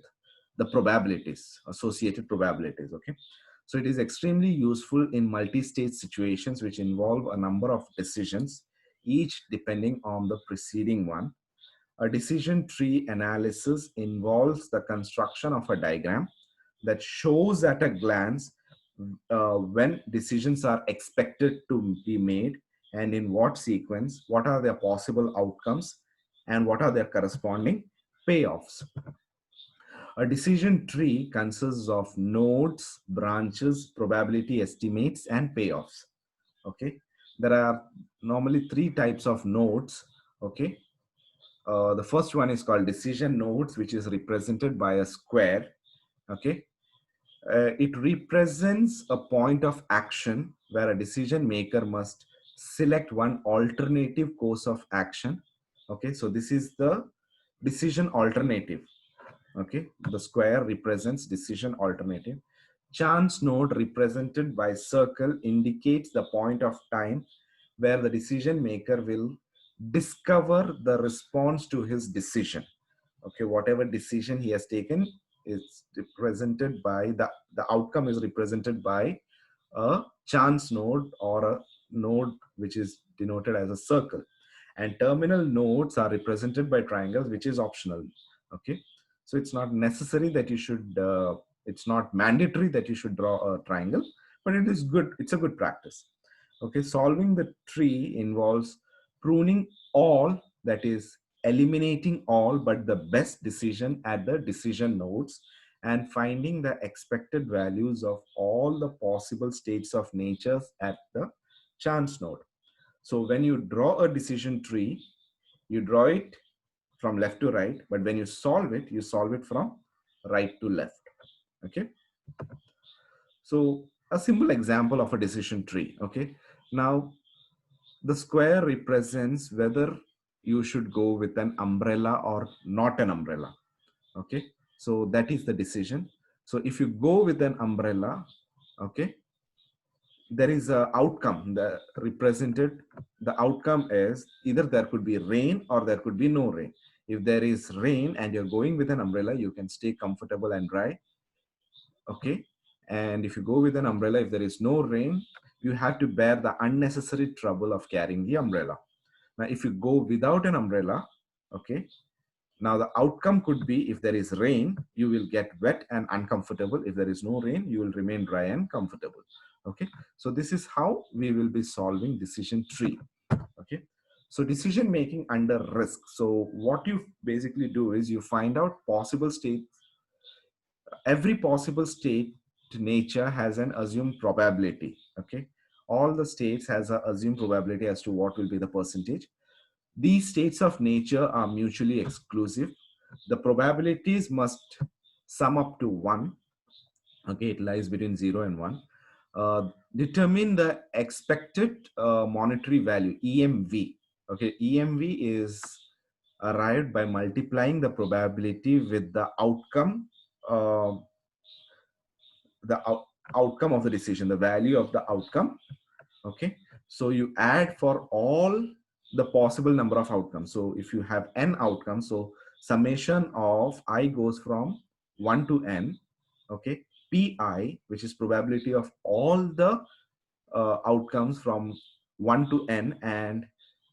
the probabilities, associated probabilities. Okay, so it is extremely useful in multi-stage situations which involve a number of decisions, each depending on the preceding one. A decision tree analysis involves the construction of a diagram that shows at a glance when decisions are expected to be made and in what sequence, what are their possible outcomes, and what are their corresponding payoffs. A decision tree consists of nodes, branches, probability estimates, and payoffs. Okay, there are normally 3 types of nodes. Okay, the first one is called decision nodes, which is represented by a square. Okay, it represents a point of action where a decision maker must select one alternative course of action. Okay, so this is the decision alternative. Okay, the square represents decision alternative. Chance node represented by circle indicates the point of time where the decision maker will discover the response to his decision. Okay, whatever decision he has taken is represented by the outcome is represented by a chance node or a node which is denoted as a circle, and terminal nodes are represented by triangles, which is optional. Okay, so it's not necessary that you should it's not mandatory that you should draw a triangle, but it is good, it's a good practice. Okay, solving the tree involves pruning all, that is eliminating all but the best decision at the decision nodes, and finding the expected values of all the possible states of nature at the chance node. So when you draw a decision tree, You draw it from left to right, but when you solve it from right to left. Okay. So a simple example of a decision tree. Okay. Now the square represents whether you should go with an umbrella or not an umbrella. Okay. So that is the decision. So if you go with an umbrella, okay, there is a outcome the represented. The outcome is either there could be rain or there could be no rain. If there is rain and you're going with an umbrella, you can stay comfortable and dry. Okay. And if you go with an umbrella, if there is no rain, you have to bear the unnecessary trouble of carrying the umbrella. Now if you go without an umbrella, okay, now the outcome could be, if there is rain, you will get wet and uncomfortable. If there is no rain, you will remain dry and comfortable. Okay. So this is how we will be solving decision tree. Okay. So decision making under risk. So what you basically do is you find out possible states. Every possible state to nature has an assumed probability. Okay. All the states has an assumed probability as to what will be the percentage. These states of nature are mutually exclusive. The probabilities must sum up to 1. Okay, it lies between 0 and 1. Determine the expected monetary value, EMV. Okay, EMV is arrived by multiplying the probability with the outcome, uh, the outcome of the decision, the value of the outcome. Okay. So you add for all the possible number of outcomes. So if you have n outcomes, so summation of I goes from 1 to n. Okay. Pi, which is probability of all the outcomes from 1 to n, and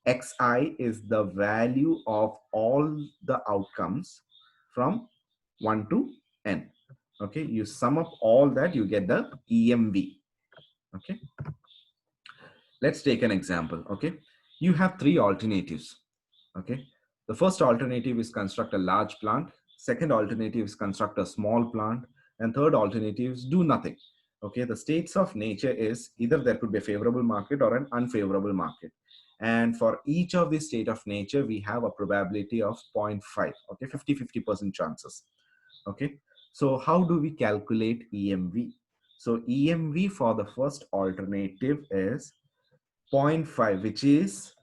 xi is the value of all the outcomes from 1 to n. Okay. You sum up all that, you get the EMV. Okay. Let's take an example. Okay. You have 3 alternatives. Okay. The first alternative is construct a large plant. Second alternative is construct a small plant. And third alternative is do nothing. Okay. The states of nature is either there could be a favorable market or an unfavorable market. And for each of the state of nature, we have a probability of 0.5. Okay. 50-50% chances. Okay. So how do we calculate EMV? So EMV for the first alternative is 0.5, which is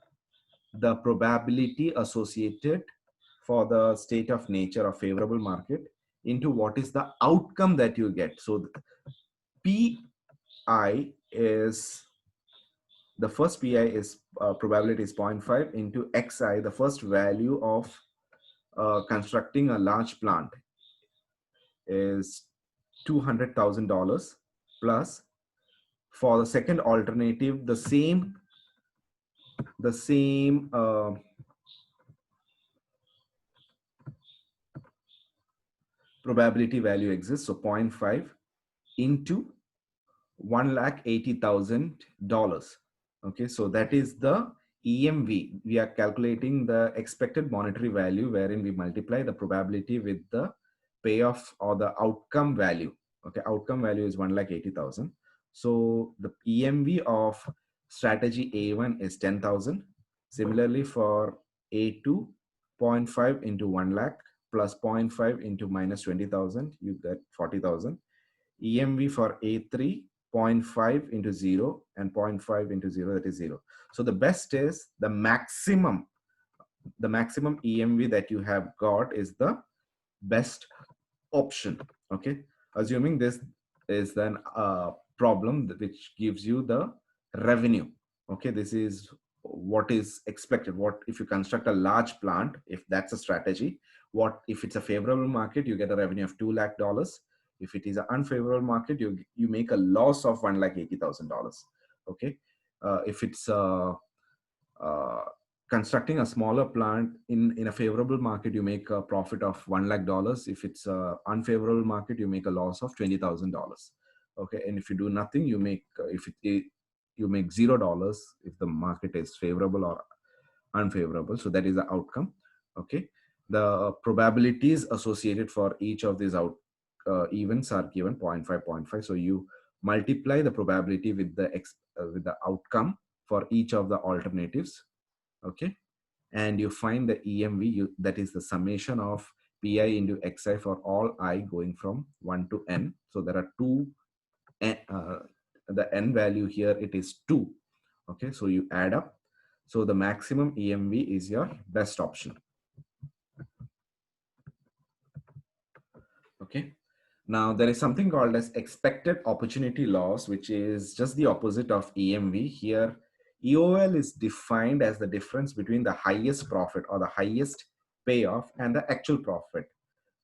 the probability associated for the state of nature of favorable market into what is the outcome that you get. So PI is, the first PI is probability is 0.5 into XI, the first value of constructing a large plant is $200,000, plus for the second alternative, the same probability value exists. So 0.5 into $180,000. Okay, so that is the EMV. We are calculating the expected monetary value, wherein we multiply the probability with the payoff or the outcome value. Okay, outcome value is 1,80,000. So the EMV of strategy A1 is 10,000. Similarly for A2, 0.5 into 1 lakh plus 0.5 into minus 20,000, you get 40,000. EMV for A3, 0.5 into 0 and 0.5 into 0, that is 0. So the best is the maximum EMV that you have got is the best option. Okay, assuming this is then a problem which gives you the revenue. Okay, this is what is expected. What if you construct a large plant, if that's a strategy, what if it's a favorable market, you get a revenue of $2 lakh. If it is an unfavorable market, you make a loss of $1,80,000. Okay, if it's constructing a smaller plant in a favorable market, you make a profit of $1 lakh. If it's an unfavorable market, you make a loss of $20,000. Okay, and if you do nothing, you make you make $0 if the market is favorable or unfavorable. So that is the outcome. Okay, the probabilities associated for each of these events are given 0.5, 0.5. So you multiply the probability with the outcome for each of the alternatives. Okay, and you find the EMV, that is the summation of pi into xi for all I going from 1 to n. So there are two, the n value here, it is 2. Okay, so you add up. So the maximum EMV is your best option. Okay. Now there is something called as expected opportunity loss, which is just the opposite of EMV. Here, EOL is defined as the difference between the highest profit or the highest payoff and the actual profit.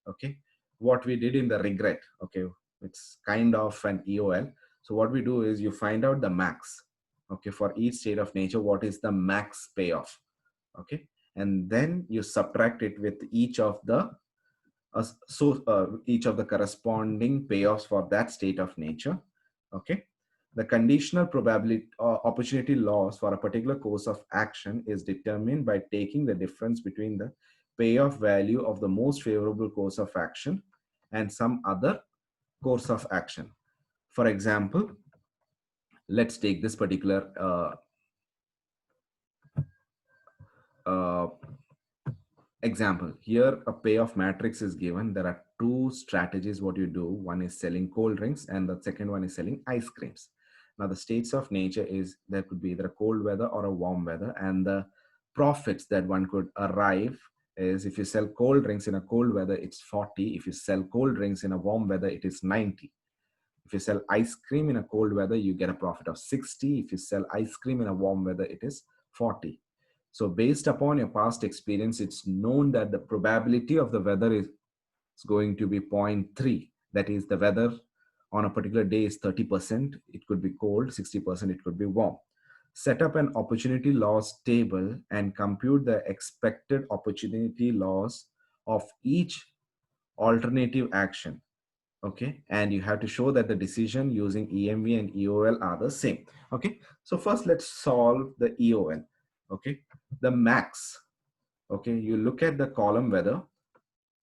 Okay. What we did in the regret, okay, it's kind of an EOL. So what we do is you find out the max, okay, for each state of nature, what is the max payoff, okay, and then you subtract it with each of the each of the corresponding payoffs for that state of nature. Okay, the conditional probability opportunity loss for a particular course of action is determined by taking the difference between the payoff value of the most favorable course of action and some other course of action. For example, let's take this particular uh, example. Here a payoff matrix is given. There are two strategies what you do. One is selling cold drinks and the second one is selling ice creams. Now the states of nature is there could be either a cold weather or a warm weather, and the profits that one could arrive is if you sell cold drinks in a cold weather, it's 40. If you sell cold drinks in a warm weather, it is 90. If you sell ice cream in a cold weather, you get a profit of 60. If you sell ice cream in a warm weather, it is 40. So based upon your past experience, it's known that the probability of the weather is going to be 0.3. That is, the weather on a particular day is 30%. It could be cold, 60%, it could be warm. Set up an opportunity loss table and compute the expected opportunity loss of each alternative action. Okay, and you have to show that the decision using EMV and EOL are the same. Okay, so first let's solve the EOL. Okay, the max. Okay, you look at the column weather.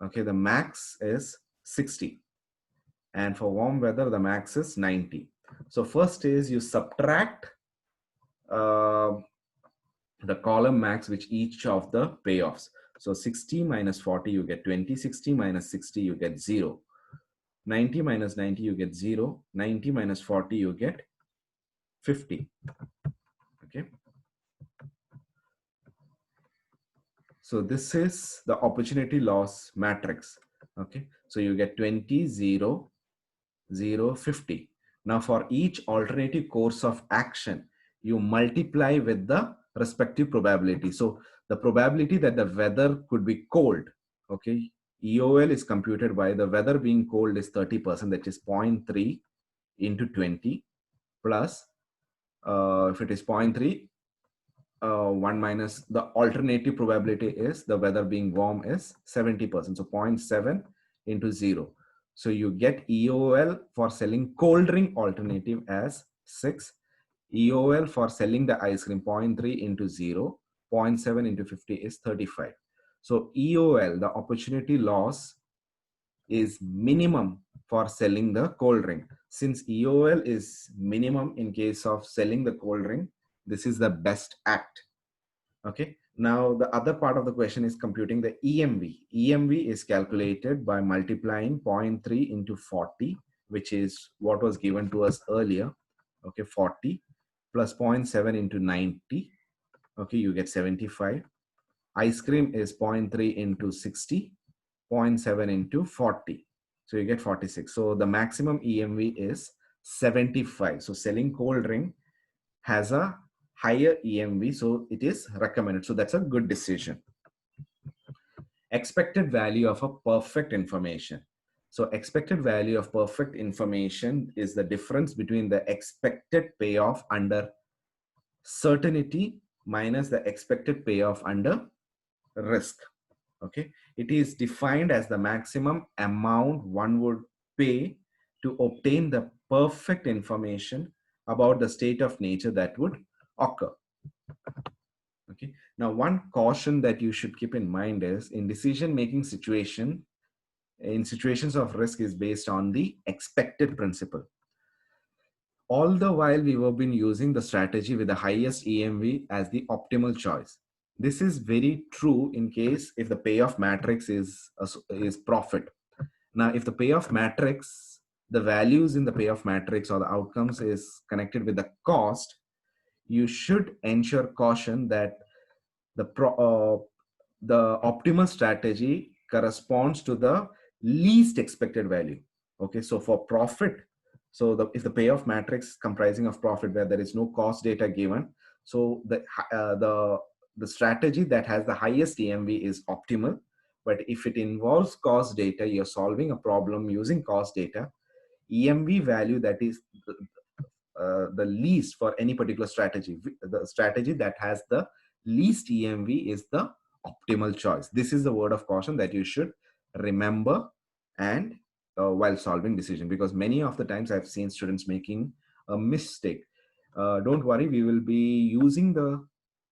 Okay, the max is 60, and for warm weather the max is 90. So first is you subtract uh, the column max which each of the payoffs. So 60 minus 40 you get 20, 60 minus 60 you get 0, 90 minus 90 you get 0, 90 minus 40 you get 50. Okay, so this is the opportunity loss matrix. Okay, so you get 20, 0, 0, 50. Now for each alternative course of action, you multiply with the respective probability. So the probability that the weather could be cold, okay, EOL is computed by the weather being cold is 30%, that is 0.3 into 20 plus if it is 0.3, 1 minus the alternative probability is the weather being warm is 70%. So 0.7 into 0. So you get EOL for selling cold drink alternative as 6. EOL for selling the ice cream 0.3 into 0. 0.7 into 50 is 35. So EOL, the opportunity loss, is minimum for selling the cold drink. Since EOL is minimum in case of selling the cold drink, this is the best act. Okay. Now the other part of the question is computing the EMV. EMV is calculated by multiplying 0.3 into 40, which is what was given to us earlier. Okay, 40 plus 0.7 into 90. Okay, you get 75. Ice cream is 0.3 into 60, 0.7 into 40. So you get 46. So the maximum EMV is 75. So selling cold drink has a higher EMV, so it is recommended. So that's a good decision. Expected value of a perfect information. So expected value of perfect information is the difference between the expected payoff under certainty minus the expected payoff under risk. Okay, it is defined as the maximum amount one would pay to obtain the perfect information about the state of nature that would occur. Okay, now one caution that you should keep in mind is in decision-making situation, in situations of risk is based on the expected principle. All the while we have been using the strategy with the highest EMV as the optimal choice. This is very true in case if the payoff matrix is profit. Now, if the payoff matrix, the values in the payoff matrix or the outcomes is connected with the cost, you should ensure caution that the the optimal strategy corresponds to the least expected value. Okay, so for profit, so if the payoff matrix comprising of profit where there is no cost data given, so the strategy that has the highest EMV is optimal. But if it involves cost data, you're solving a problem using cost data, EMV value that is the least for any particular strategy. The strategy that has the least EMV is the optimal choice. This is the word of caution that you should remember and while solving decision, because many of the times I've seen students making a mistake. Don't worry, we will be using the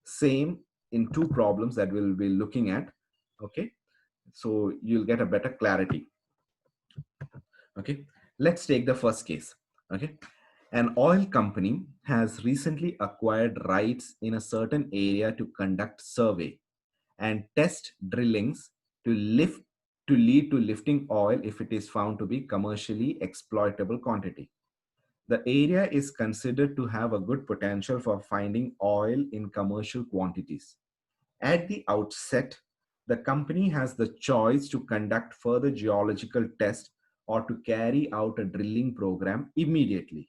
same in two problems that we'll be looking at. Okay, so you'll get a better clarity. Okay, let's take the first case. Okay, an oil company has recently acquired rights in a certain area to conduct survey and test drillings to lead to lifting oil if it is found to be commercially exploitable quantity. The area is considered to have a good potential for finding oil in commercial quantities. At the outset, the company has the choice to conduct further geological tests or to carry out a drilling program immediately.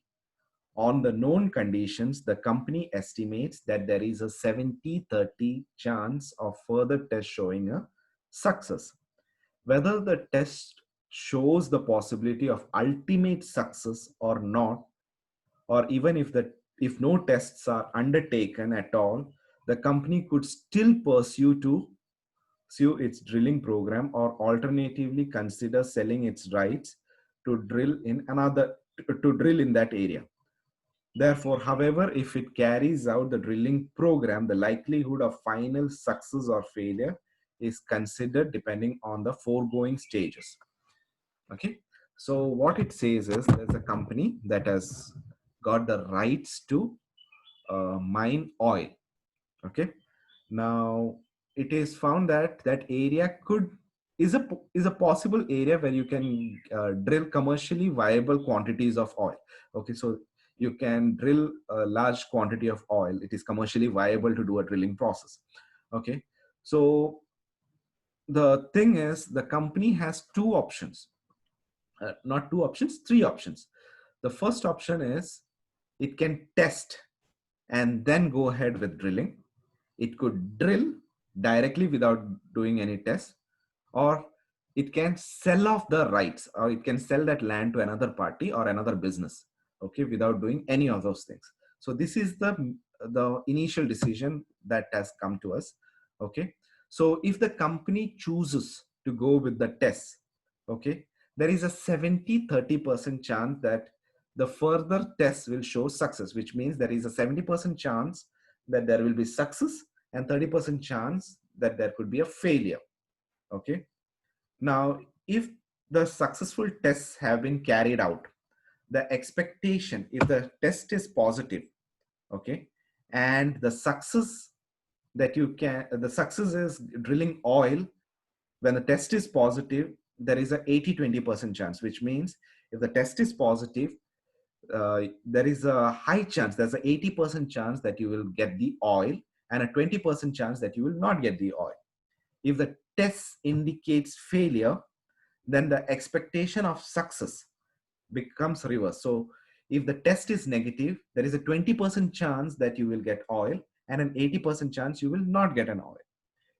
On the known conditions, the company estimates that there is a 70-30 chance of further tests showing a success. Whether the test shows the possibility of ultimate success or not, or even if no tests are undertaken at all, the company could still pursue its drilling program or alternatively consider selling its rights to drill in that area. Therefore, however, if it carries out the drilling program, the likelihood of final success or failure is considered depending on the foregoing stages. Okay, so what it says is there's a company that has got the rights to mine oil. Okay, now it is found that that area is a possible area where you can drill commercially viable quantities of oil. Okay, so you can drill a large quantity of oil. It is commercially viable to do a drilling process. Okay, so the thing is the company has two options, not two options, three options. The first option is it can test and then go ahead with drilling. It could drill directly without doing any tests, or it can sell off the rights, or it can sell that land to another party or another business, okay, without doing any of those things. So this is the initial decision that has come to us. Okay, so if the company chooses to go with the tests, okay, there is a 70-30% chance that the further tests will show success, which means there is a 70% chance that there will be success and 30% chance that there could be a failure. Okay, now if the successful tests have been carried out, the expectation, if the test is positive, okay, and the success the success is drilling oil, when the test is positive, there is a 80-20% chance, which means if the test is positive, there is a high chance, there's a 80% chance that you will get the oil and a 20% chance that you will not get the oil. If the test indicates failure, then the expectation of success becomes reverse. So if the test is negative, there is a 20% chance that you will get oil and an 80% chance you will not get an oil.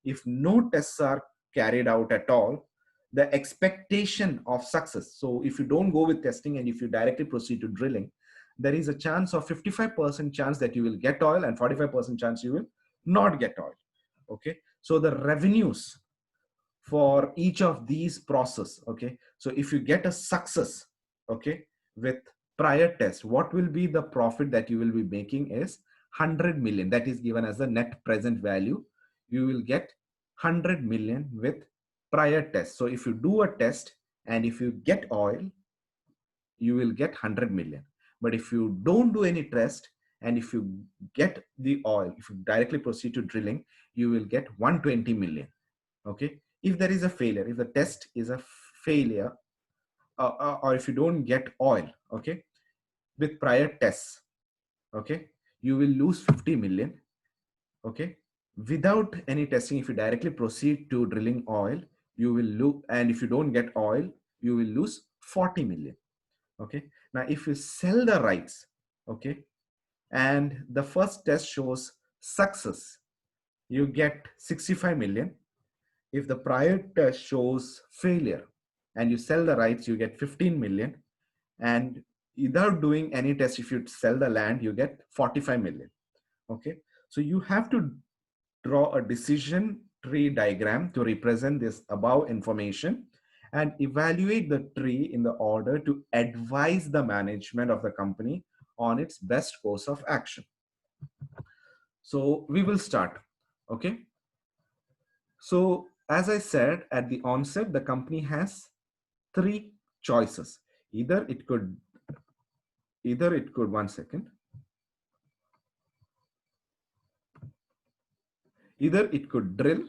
If no tests are carried out at all, the expectation of success, so if you don't go with testing and if you directly proceed to drilling, there is a chance of 55% chance that you will get oil and 45% chance you will not get oil. Okay, so the revenues for each of these process, okay, so if you get a success, okay, with prior test, what will be the profit that you will be making is 100 million. That is given as the net present value. You will get 100 million with prior test. So if you do a test and if you get oil, you will get 100 million. But if you don't do any test and if you get the oil, if you directly proceed to drilling, you will get 120 million. Okay, if there is a failure, if the test is a failure, or if you don't get oil, okay, with prior tests, okay, you will lose 50 million. Okay, without any testing, if you directly proceed to drilling oil, you will lose, and if you don't get oil, you will lose 40 million. Okay, now if you sell the rights, okay, and the first test shows success, you get 65 million. If the prior test shows failure and you sell the rights, you get 15 million. And without doing any test, if you sell the land, you get 45 million. Okay, so you have to draw a decision tree diagram to represent this above information and evaluate the tree in the order to advise the management of the company on its best course of action. So we will start. Okay, so as I said at the onset, the company has three choices. Either it could one second, either it could drill,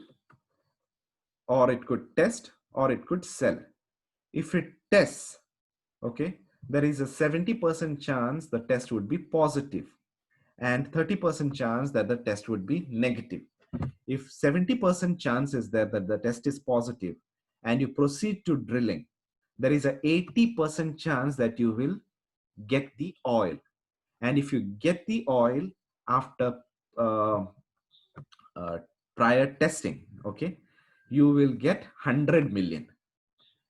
or it could test, or it could sell. If it tests, okay, there is a 70% chance the test would be positive and 30% chance that the test would be negative. If 70% chance is there that the test is positive and you proceed to drilling, there is a 80% chance that you will get the oil. And if you get the oil after uh, uh, prior testing, okay, you will get 100 million.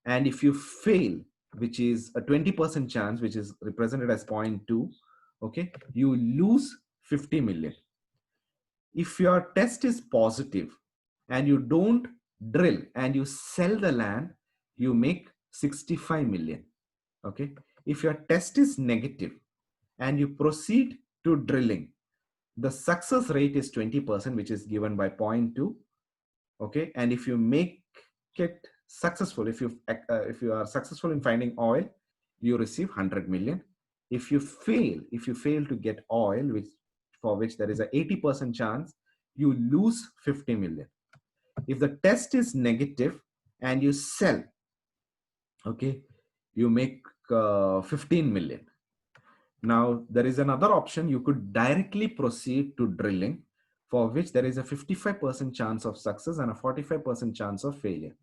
And if you fail, which is a 20% chance, which is represented as 0.2, okay, you lose 50 million. If your test is positive and you don't drill and you sell the land, you make 65 million. Okay, if your test is negative and you proceed to drilling, the success rate is 20%, which is given by 0.2. Okay, and if you make it successful, if you are successful in finding oil, you receive 100 million. If you fail to get oil, for which there is a 80% chance, you lose 50 million. If the test is negative and you sell, okay, you make 15 million. Now there is another option. You could directly proceed to drilling, for which there is a 55% chance of success and a 45% chance of failure.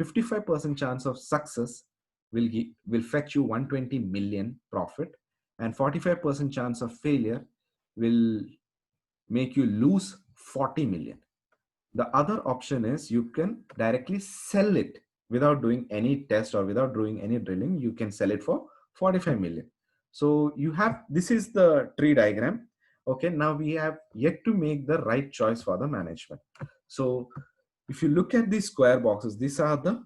55% chance of success will fetch you 120 million profit, and 45% chance of failure will make you lose 40 million. The other option is you can directly sell it without doing any test or without doing any drilling. You can sell it for 45 million. So you have, this is the tree diagram. Okay, now we have yet to make the right choice for the management. So if you look at these square boxes, these are the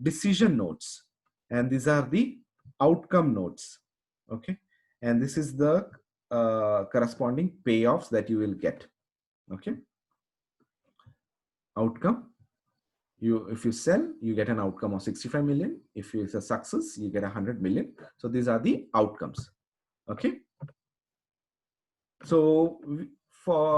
decision nodes and these are the outcome nodes. Okay, and this is the corresponding payoffs that you will get. Okay, outcome, if you sell, you get an outcome of 65 million. If it's a success, you get 100 million. So these are the outcomes. Okay, so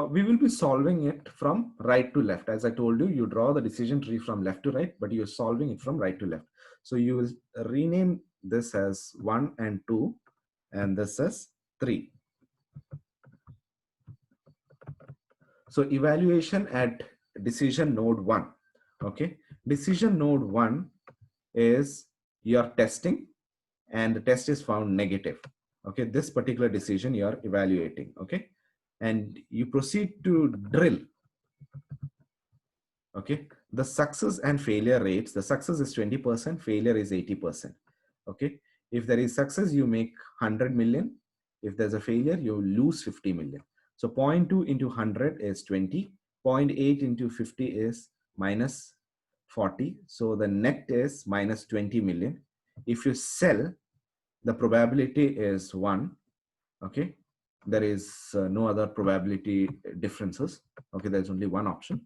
we will be solving it from right to left. As I told you, you draw the decision tree from left to right, but you're solving it from right to left. So you will rename this as 1 and 2 and this as 3. So evaluation at decision node 1. Okay, decision node 1 is your testing and the test is found negative. Okay, this particular decision you are evaluating. Okay, and you proceed to drill. Okay, the success and failure rates, the success is 20%, failure is 80%. Okay, if there is success, you make 100 million. If there's a failure, you lose 50 million. So 0.2 into 100 is 20, 0.8 into 50 is minus 40. So the net is minus 20 million. If you sell, the probability is 1. Okay, there is no other probability differences. Okay, there's only one option.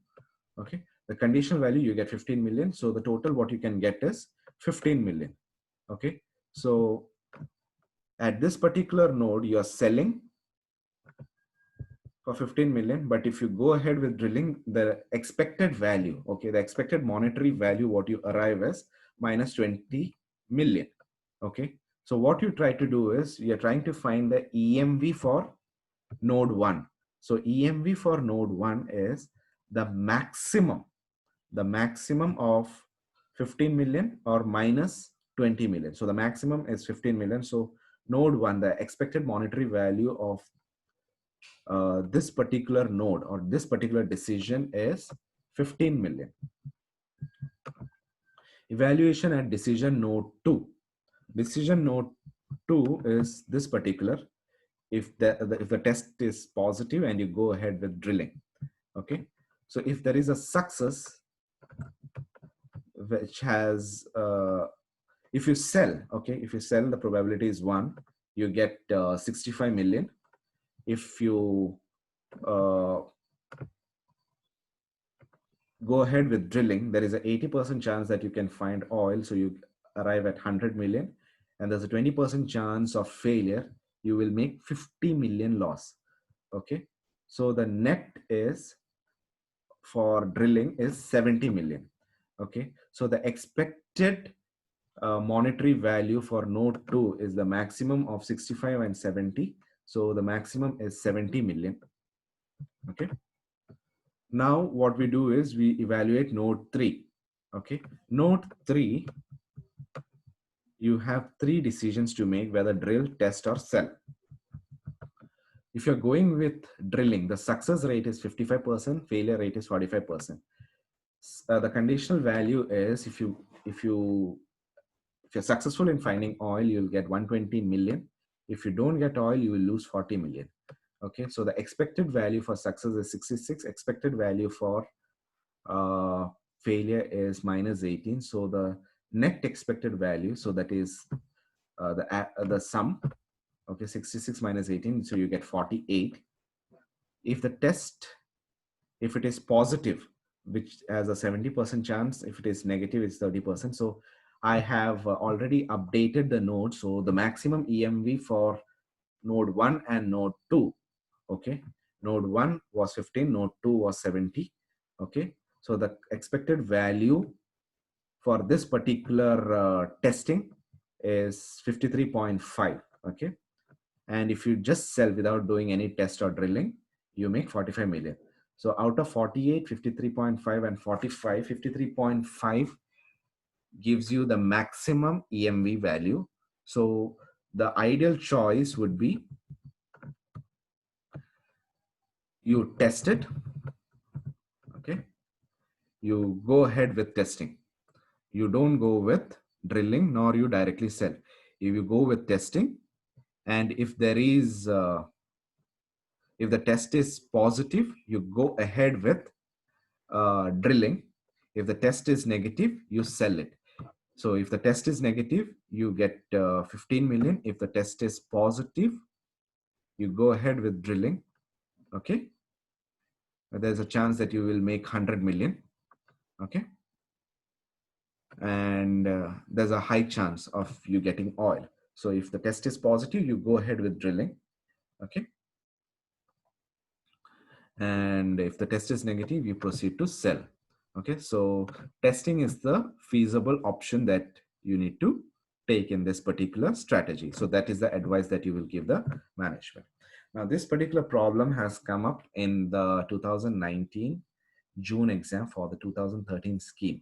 Okay, the conditional value, you get 15 million. So the total what you can get is 15 million. Okay, so at this particular node, you are selling for 15 million. But if you go ahead with drilling, the expected value, okay, the expected monetary value, what you arrive as minus 20 million. Okay. So what you try to do is you're trying to find the EMV for node 1. So EMV for node 1 is the maximum of 15 million or minus 20 million. So the maximum is 15 million. So node 1, the expected monetary value of this particular node or this particular decision is 15 million. Evaluation at decision node 2. Decision node 2 is this particular. If the test is positive and you go ahead with drilling. Okay. So if there is a success, which has if you sell, okay, if you sell, the probability is 1, you get 65 million. If you go ahead with drilling, there is a 80% chance that you can find oil, so you arrive at 100 million, and there's a 20% chance of failure, you will make 50 million loss. Okay, so the net is for drilling is 70 million. Okay, so the expected monetary value for node 2 is the maximum of 65 and 70. So the maximum is 70 million. Okay. Now what we do is we evaluate node 3. Okay. Node 3, you have 3 decisions to make, whether drill, test, or sell. If you're going with drilling, the success rate is 55%, failure rate is 45%. The conditional value is if you're successful in finding oil, you'll get 120 million. If you don't get oil, you will lose 40 million. Okay, so the expected value for success is 66. Expected value for failure is minus 18. So the net expected value, so that is the sum. Okay, 66 minus 18, so you get 48. If the test, if it is positive, which has a 70% chance, if it is negative, it's 30%. So I have already updated the node. So the maximum EMV for node 1 and node 2. Okay. Node 1 was 15, node 2 was 70. Okay. So the expected value for this particular testing is 53.5. Okay. And if you just sell without doing any test or drilling, you make 45 million. So out of 48, 53.5 and 45, 53.5 gives you the maximum EMV value. So the ideal choice would be you test it. Okay. You go ahead with testing. You don't go with drilling, nor you directly sell. If you go with testing, and if there is if the test is positive, you go ahead with drilling. If the test is negative, you sell it. So if the test is negative, you get 15 million. If the test is positive, you go ahead with drilling. Okay. There's a chance that you will make 100 million. Okay. And there's a high chance of you getting oil. So if the test is positive, you go ahead with drilling. Okay. And if the test is negative, you proceed to sell. Okay, so testing is the feasible option that you need to take in this particular strategy. So that is the advice that you will give the management. Now, this particular problem has come up in the 2019 June exam for the 2013 scheme.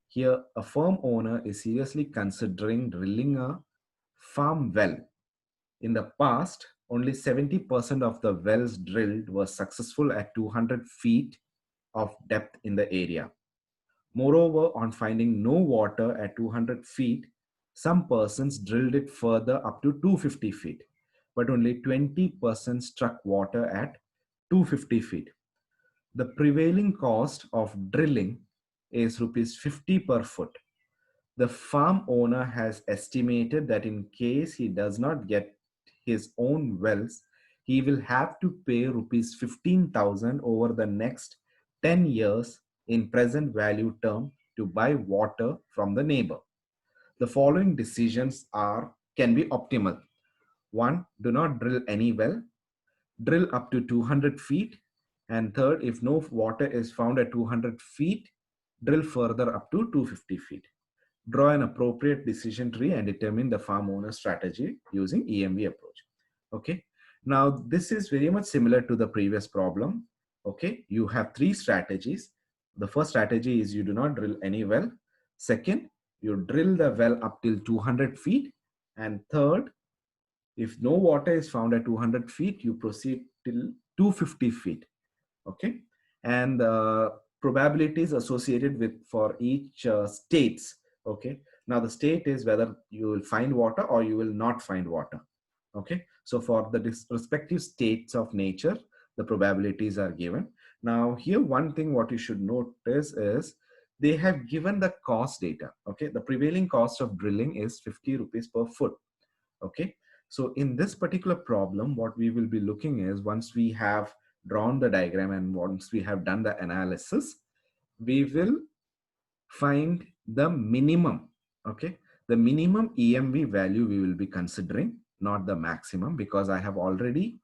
Here, a firm owner is seriously considering drilling a farm well. In the past, only 70% of the wells drilled were successful at 200 feet of depth in the area. Moreover, on finding no water at 200 feet, some persons drilled it further up to 250 feet, but only 20% struck water at 250 feet. The prevailing cost of drilling is rupees 50 per foot. The farm owner has estimated that in case he does not get his own wells, he will have to pay rupees 15,000 over the next 10 years in present value term to buy water from the neighbor. The following decisions can be optimal. 1. Do not drill any well. drill up to 200 feet. And third, if no water is found at 200 feet, drill further up to 250 feet. Draw an appropriate decision tree and determine the farm owner strategy using EMV approach. Okay. Now, this is very much similar to the previous problem. Okay. You have three strategies. The first strategy is you do not drill any well. Second, you drill the well up till 200 feet. And third, if no water is found at 200 feet, you proceed till 250 feet. Okay. And probabilities associated with for each states. Okay. Now the state is whether you will find water or you will not find water. Okay. So for the respective states of nature, the probabilities are given. Now here, one thing what you should notice is they have given the cost data. Okay. The prevailing cost of drilling is 50 rupees per foot. Okay. So in this particular problem, what we will be looking is, once we have drawn the diagram and once we have done the analysis, we will find the minimum. Okay. The minimum EMV value we will be considering, not the maximum, because I have already